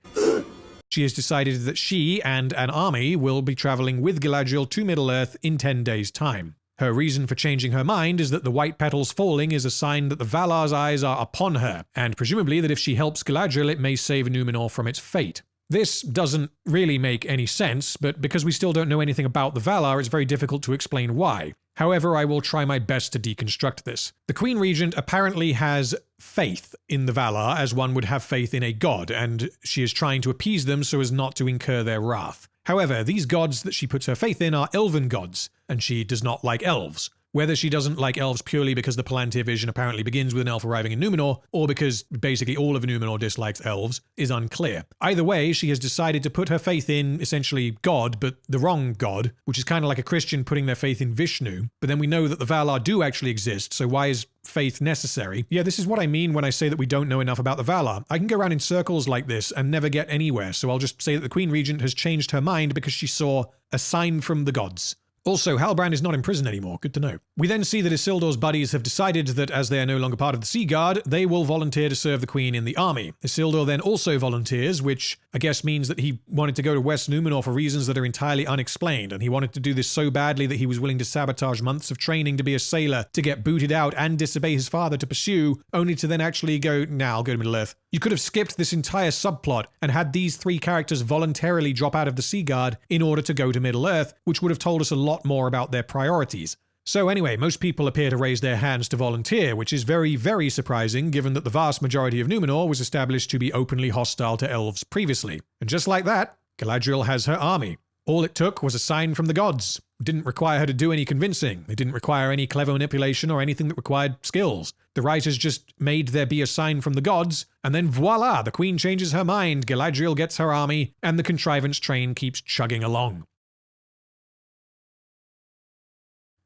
S1: She has decided that she and an army will be traveling with Galadriel to Middle-earth in 10 days' time. Her reason for changing her mind is that the white petals falling is a sign that the Valar's eyes are upon her, and presumably that if she helps Galadriel it may save Númenor from its fate. This doesn't really make any sense, but because we still don't know anything about the Valar, it's very difficult to explain why. However, I will try my best to deconstruct this. The Queen Regent apparently has faith in the Valar as one would have faith in a god, and she is trying to appease them so as not to incur their wrath. However, these gods that she puts her faith in are elven gods, and she does not like elves. Whether she doesn't like elves purely because the Palantir vision apparently begins with an elf arriving in Númenor, or because basically all of Númenor dislikes elves, is unclear. Either way, she has decided to put her faith in, essentially, God, but the wrong God, which is kind of like a Christian putting their faith in Vishnu. But then we know that the Valar do actually exist, so why is faith necessary? Yeah, this is what I mean when I say that we don't know enough about the Valar. I can go around in circles like this and never get anywhere, so I'll just say that the Queen Regent has changed her mind because she saw a sign from the gods. Also, Halbrand is not in prison anymore. Good to know. We then see that Isildur's buddies have decided that as they are no longer part of the Sea Guard, they will volunteer to serve the Queen in the army. Isildur then also volunteers, which I guess means that he wanted to go to West Númenor for reasons that are entirely unexplained, and he wanted to do this so badly that he was willing to sabotage months of training to be a sailor, to get booted out and disobey his father to pursue, only to then actually go, nah, I'll go to Middle-earth. You could have skipped this entire subplot and had these three characters voluntarily drop out of the Sea Guard in order to go to Middle-earth, which would have told us a lot more about their priorities. So anyway, most people appear to raise their hands to volunteer, which is very, very surprising given that the vast majority of Númenor was established to be openly hostile to elves previously. And just like that, Galadriel has her army. All it took was a sign from the gods. It didn't require her to do any convincing. It didn't require any clever manipulation or anything that required skills. The writers just made there be a sign from the gods, and then voila, the Queen changes her mind, Galadriel gets her army, and the contrivance train keeps chugging along.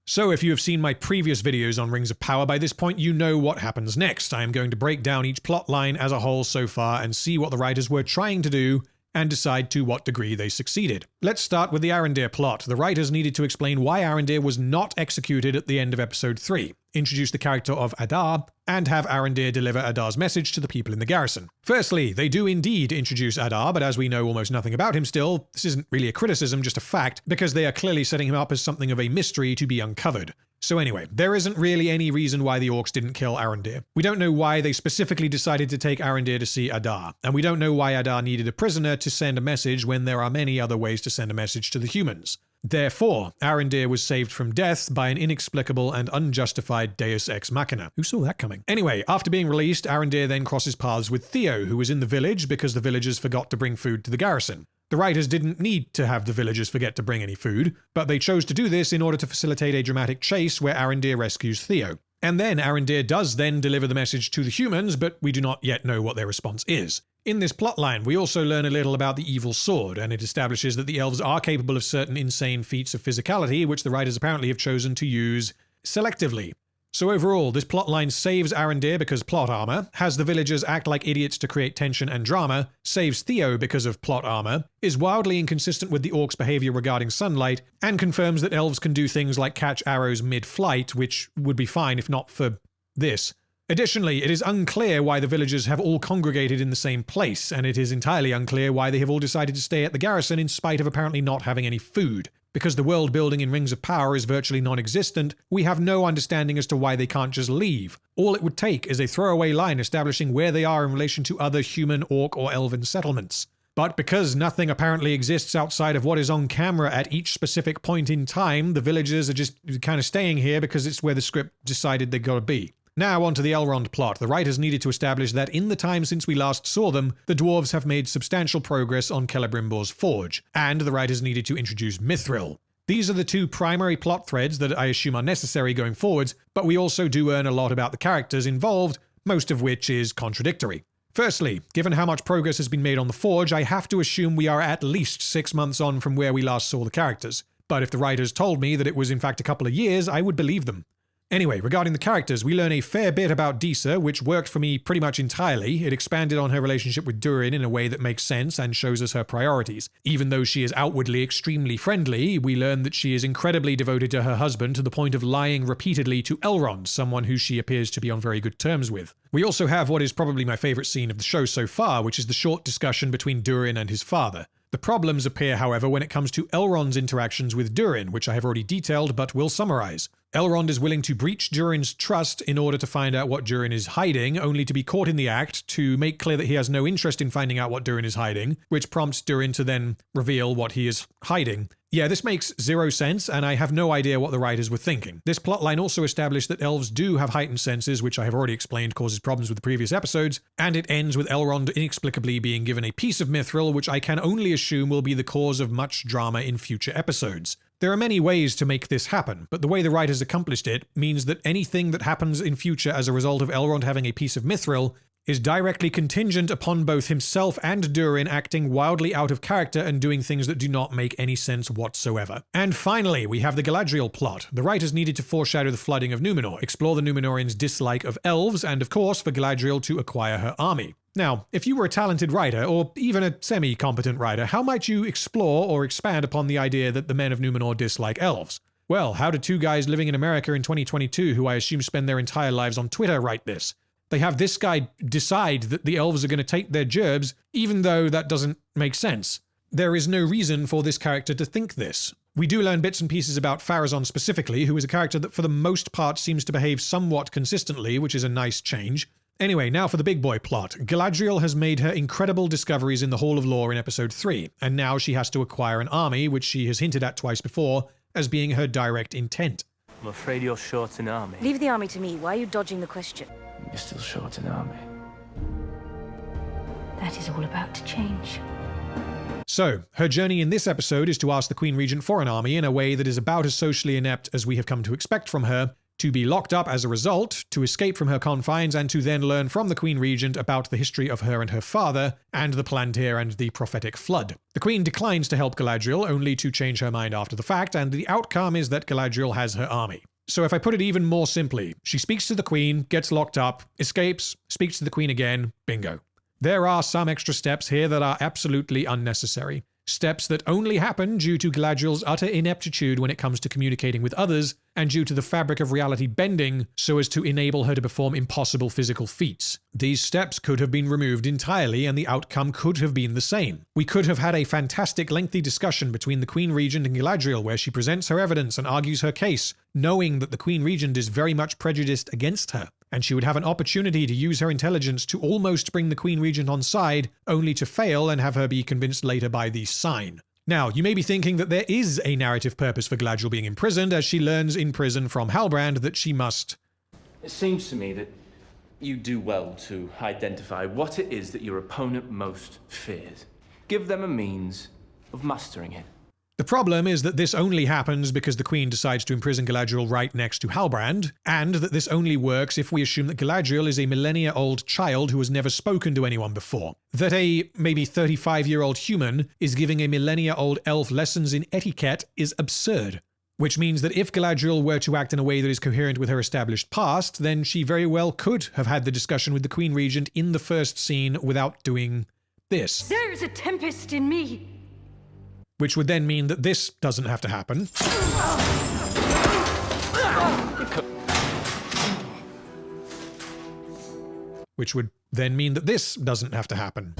S1: So if you have seen my previous videos on Rings of Power by this point, you know what happens next. I am going to break down each plot line as a whole so far and see what the writers were trying to do and decide to what degree they succeeded. Let's start with the Arondir plot. The writers needed to explain why Arondir was not executed at the end of episode 3, introduce the character of Adar, and have Arondir deliver Adar's message to the people in the garrison. Firstly, they do indeed introduce Adar, but as we know almost nothing about him still, this isn't really a criticism, just a fact, because they are clearly setting him up as something of a mystery to be uncovered. So anyway, there isn't really any reason why the orcs didn't kill Arondir. We don't know why they specifically decided to take Arondir to see Adar, and we don't know why Adar needed a prisoner to send a message when there are many other ways to send a message to the humans. Therefore, Arondir was saved from death by an inexplicable and unjustified deus ex machina. Who saw that coming? Anyway, after being released, Arondir then crosses paths with Theo, who was in the village because the villagers forgot to bring food to the garrison. The writers didn't need to have the villagers forget to bring any food, but they chose to do this in order to facilitate a dramatic chase where Arondir rescues Theo. And then Arondir does then deliver the message to the humans, but we do not yet know what their response is. In this plotline, we also learn a little about the evil sword, and it establishes that the elves are capable of certain insane feats of physicality, which the writers apparently have chosen to use selectively. So overall, this plotline saves Arondir because plot armor, has the villagers act like idiots to create tension and drama, saves Theo because of plot armor, is wildly inconsistent with the orcs' behavior regarding sunlight, and confirms that elves can do things like catch arrows mid-flight, which would be fine if not for this. Additionally, it is unclear why the villagers have all congregated in the same place, and it is entirely unclear why they have all decided to stay at the garrison in spite of apparently not having any food. Because the world building in Rings of Power is virtually non-existent, we have no understanding as to why they can't just leave. All it would take is a throwaway line establishing where they are in relation to other human, orc, or elven settlements. But because nothing apparently exists outside of what is on camera at each specific point in time, the villagers are just kind of staying here because it's where the script decided they gotta be. Now onto the Elrond plot. The writers needed to establish that in the time since we last saw them, the dwarves have made substantial progress on Celebrimbor's forge, and the writers needed to introduce Mithril. These are the two primary plot threads that I assume are necessary going forwards, but we also do learn a lot about the characters involved, most of which is contradictory. Firstly, given how much progress has been made on the forge, I have to assume we are at least 6 months on from where we last saw the characters. But if the writers told me that it was in fact a couple of years, I would believe them. Anyway, regarding the characters, we learn a fair bit about Disa, which worked for me pretty much entirely. It expanded on her relationship with Durin in a way that makes sense and shows us her priorities. Even though she is outwardly extremely friendly, we learn that she is incredibly devoted to her husband to the point of lying repeatedly to Elrond, someone who she appears to be on very good terms with. We also have what is probably my favorite scene of the show so far, which is the short discussion between Durin and his father. The problems appear, however, when it comes to Elrond's interactions with Durin, which I have already detailed but will summarize. Elrond is willing to breach Durin's trust in order to find out what Durin is hiding, only to be caught in the act, to make clear that he has no interest in finding out what Durin is hiding, which prompts Durin to then reveal what he is hiding. Yeah, this makes zero sense, and I have no idea what the writers were thinking. This plotline also established that elves do have heightened senses, which I have already explained causes problems with the previous episodes, and it ends with Elrond inexplicably being given a piece of mithril, which I can only assume will be the cause of much drama in future episodes. There are many ways to make this happen, but the way the writers accomplished it means that anything that happens in future as a result of Elrond having a piece of mithril is directly contingent upon both himself and Durin acting wildly out of character and doing things that do not make any sense whatsoever. And finally, we have the Galadriel plot. The writers needed to foreshadow the flooding of Numenor, explore the Númenóreans' dislike of elves, and of course for Galadriel to acquire her army. Now, if you were a talented writer, or even a semi-competent writer, how might you explore or expand upon the idea that the men of Numenor dislike elves? Well, how do two guys living in America in 2022, who I assume spend their entire lives on Twitter, write this? They have this guy decide that the elves are going to take their gerbs, even though that doesn't make sense. There is no reason for this character to think this. We do learn bits and pieces about Pharazôn specifically, who is a character that for the most part seems to behave somewhat consistently, which is a nice change. Anyway, now for the big boy plot. Galadriel has made her incredible discoveries in the Hall of Lore in episode 3, and now she has to acquire an army, which she has hinted at twice before, as being her direct intent.
S18: I'm afraid you're short an army.
S6: Leave the army to me. Why are you dodging the question?
S18: You're still short an army.
S6: That is all about to change.
S1: So, her journey in this episode is to ask the Queen Regent for an army in a way that is about as socially inept as we have come to expect from her, to be locked up as a result, to escape from her confines, and to then learn from the Queen Regent about the history of her and her father, and the Palantir and the prophetic flood. The Queen declines to help Galadriel, only to change her mind after the fact, and the outcome is that Galadriel has her army. So if I put it even more simply, she speaks to the Queen, gets locked up, escapes, speaks to the Queen again, bingo. There are some extra steps here that are absolutely unnecessary. Steps that only happen due to Galadriel's utter ineptitude when it comes to communicating with others, and due to the fabric of reality bending so as to enable her to perform impossible physical feats. These steps could have been removed entirely and the outcome could have been the same. We could have had a fantastic lengthy discussion between the Queen Regent and Galadriel where she presents her evidence and argues her case, knowing that the Queen Regent is very much prejudiced against her. And she would have an opportunity to use her intelligence to almost bring the Queen Regent on side, only to fail and have her be convinced later by the sign. Now, you may be thinking that there is a narrative purpose for Galadriel being imprisoned, as she learns in prison from Halbrand that she must...
S18: It seems to me that you do well to identify what it is that your opponent most fears. Give them a means of mastering it.
S1: The problem is that this only happens because the Queen decides to imprison Galadriel right next to Halbrand, and that this only works if we assume that Galadriel is a millennia-old child who has never spoken to anyone before. That a maybe 35-year-old human is giving a millennia-old elf lessons in etiquette is absurd. Which means that if Galadriel were to act in a way that is coherent with her established past, then she very well could have had the discussion with the Queen Regent in the first scene without doing this.
S6: There's a tempest in me!
S1: Which would then mean that this doesn't have to happen. Which would then mean that this doesn't have to happen.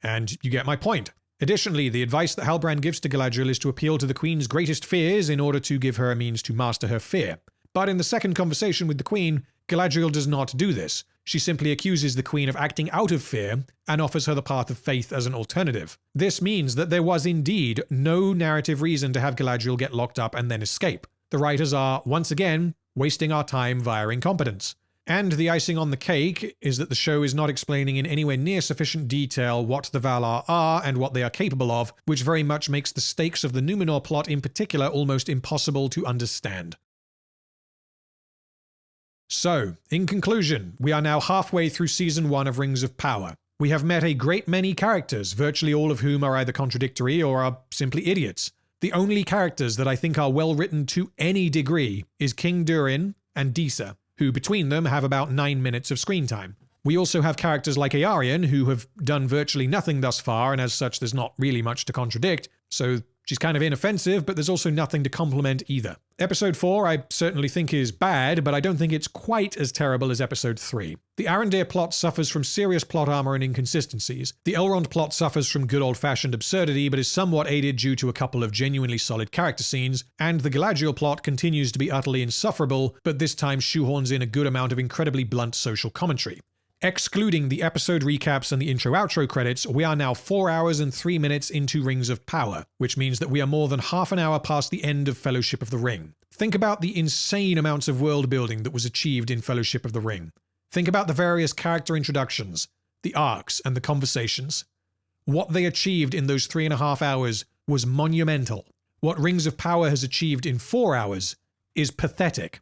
S1: And you get my point. Additionally, the advice that Halbrand gives to Galadriel is to appeal to the Queen's greatest fears in order to give her a means to master her fear. But in the second conversation with the Queen, Galadriel does not do this. She simply accuses the Queen of acting out of fear and offers her the path of faith as an alternative. This means that there was indeed no narrative reason to have Galadriel get locked up and then escape. The writers are, once again, wasting our time via incompetence. And the icing on the cake is that the show is not explaining in anywhere near sufficient detail what the Valar are and what they are capable of, which very much makes the stakes of the Numenor plot in particular almost impossible to understand. So, in conclusion, we are now halfway through Season 1 of Rings of Power. We have met a great many characters, virtually all of whom are either contradictory or are simply idiots. The only characters that I think are well written to any degree is King Durin and Disa, who between them have about 9 minutes of screen time. We also have characters like Arianne, who have done virtually nothing thus far, and as such there's not really much to contradict, so she's kind of inoffensive, but there's also nothing to compliment either. Episode 4 I certainly think is bad, but I don't think it's quite as terrible as Episode 3. The Arondir plot suffers from serious plot armor and inconsistencies. The Elrond plot suffers from good old-fashioned absurdity, but is somewhat aided due to a couple of genuinely solid character scenes, and the Galadriel plot continues to be utterly insufferable, but this time shoehorns in a good amount of incredibly blunt social commentary. Excluding the episode recaps and the intro-outro credits, we are now 4 hours and 3 minutes into Rings of Power, which means that we are more than half an hour past the end of Fellowship of the Ring. Think about the insane amounts of world building that was achieved in Fellowship of the Ring. Think about the various character introductions, the arcs, and the conversations. What they achieved in those 3.5 hours was monumental. What Rings of Power has achieved in 4 hours is pathetic.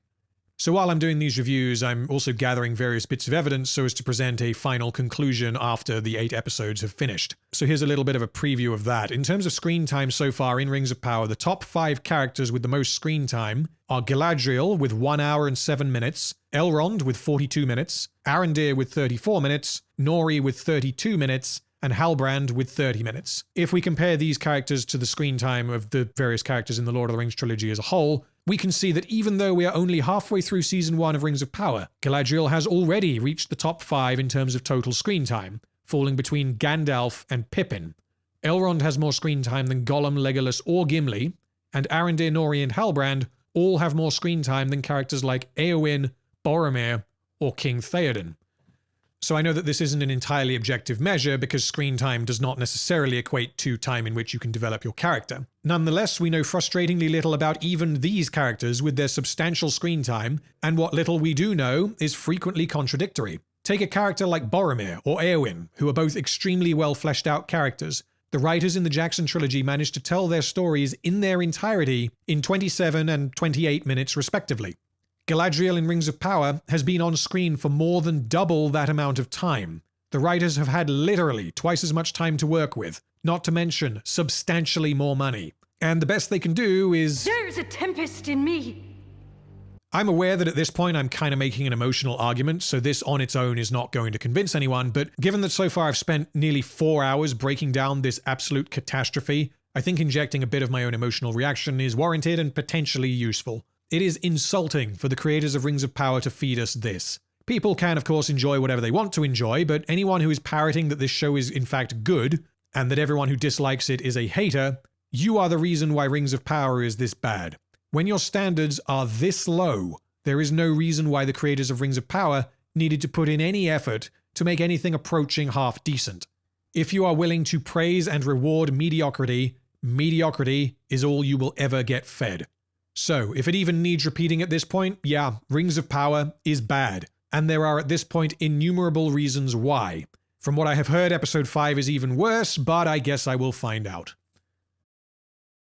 S1: So while I'm doing these reviews, I'm also gathering various bits of evidence so as to present a final conclusion after the 8 episodes have finished. So here's a little bit of a preview of that. In terms of screen time so far in Rings of Power, the top 5 characters with the most screen time are Galadriel with 1 hour and 7 minutes, Elrond with 42 minutes, Arondir with 34 minutes, Nori with 32 minutes, and Halbrand with 30 minutes. If we compare these characters to the screen time of the various characters in the Lord of the Rings trilogy as a whole, we can see that even though we are only halfway through Season 1 of Rings of Power, Galadriel has already reached the top 5 in terms of total screen time, falling between Gandalf and Pippin. Elrond has more screen time than Gollum, Legolas, or Gimli, and Arondir, Nori, and Halbrand all have more screen time than characters like Éowyn, Boromir, or King Theoden. So I know that this isn't an entirely objective measure because screen time does not necessarily equate to time in which you can develop your character. Nonetheless, we know frustratingly little about even these characters with their substantial screen time, and what little we do know is frequently contradictory. Take a character like Boromir or Éowyn, who are both extremely well fleshed out characters. The writers in the Jackson trilogy managed to tell their stories in their entirety in 27 and 28 minutes respectively. Galadriel in Rings of Power has been on screen for more than double that amount of time. The writers have had literally twice as much time to work with, not to mention substantially more money. And the best they can do is...
S6: There's a tempest in me!
S1: I'm aware that at this point I'm kind of making an emotional argument, so this on its own is not going to convince anyone, but given that so far I've spent nearly 4 hours breaking down this absolute catastrophe, I think injecting a bit of my own emotional reaction is warranted and potentially useful. It is insulting for the creators of Rings of Power to feed us this. People can, of course, enjoy whatever they want to enjoy, but anyone who is parroting that this show is in fact good, and that everyone who dislikes it is a hater, you are the reason why Rings of Power is this bad. When your standards are this low, there is no reason why the creators of Rings of Power needed to put in any effort to make anything approaching half decent. If you are willing to praise and reward mediocrity, mediocrity is all you will ever get fed. So, if it even needs repeating at this point, yeah, Rings of Power is bad. And there are at this point innumerable reasons why. From what I have heard, Episode 5 is even worse, but I guess I will find out.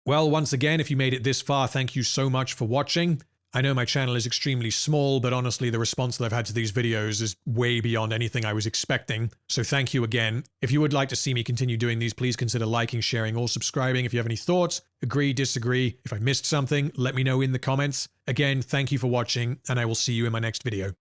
S1: Well, once again, if you made it this far, thank you so much for watching. I know my channel is extremely small, but honestly, the response that I've had to these videos is way beyond anything I was expecting. So thank you again. If you would like to see me continue doing these, please consider liking, sharing, or subscribing. If you have any thoughts, agree, disagree. If I missed something, let me know in the comments. Again, thank you for watching, and I will see you in my next video.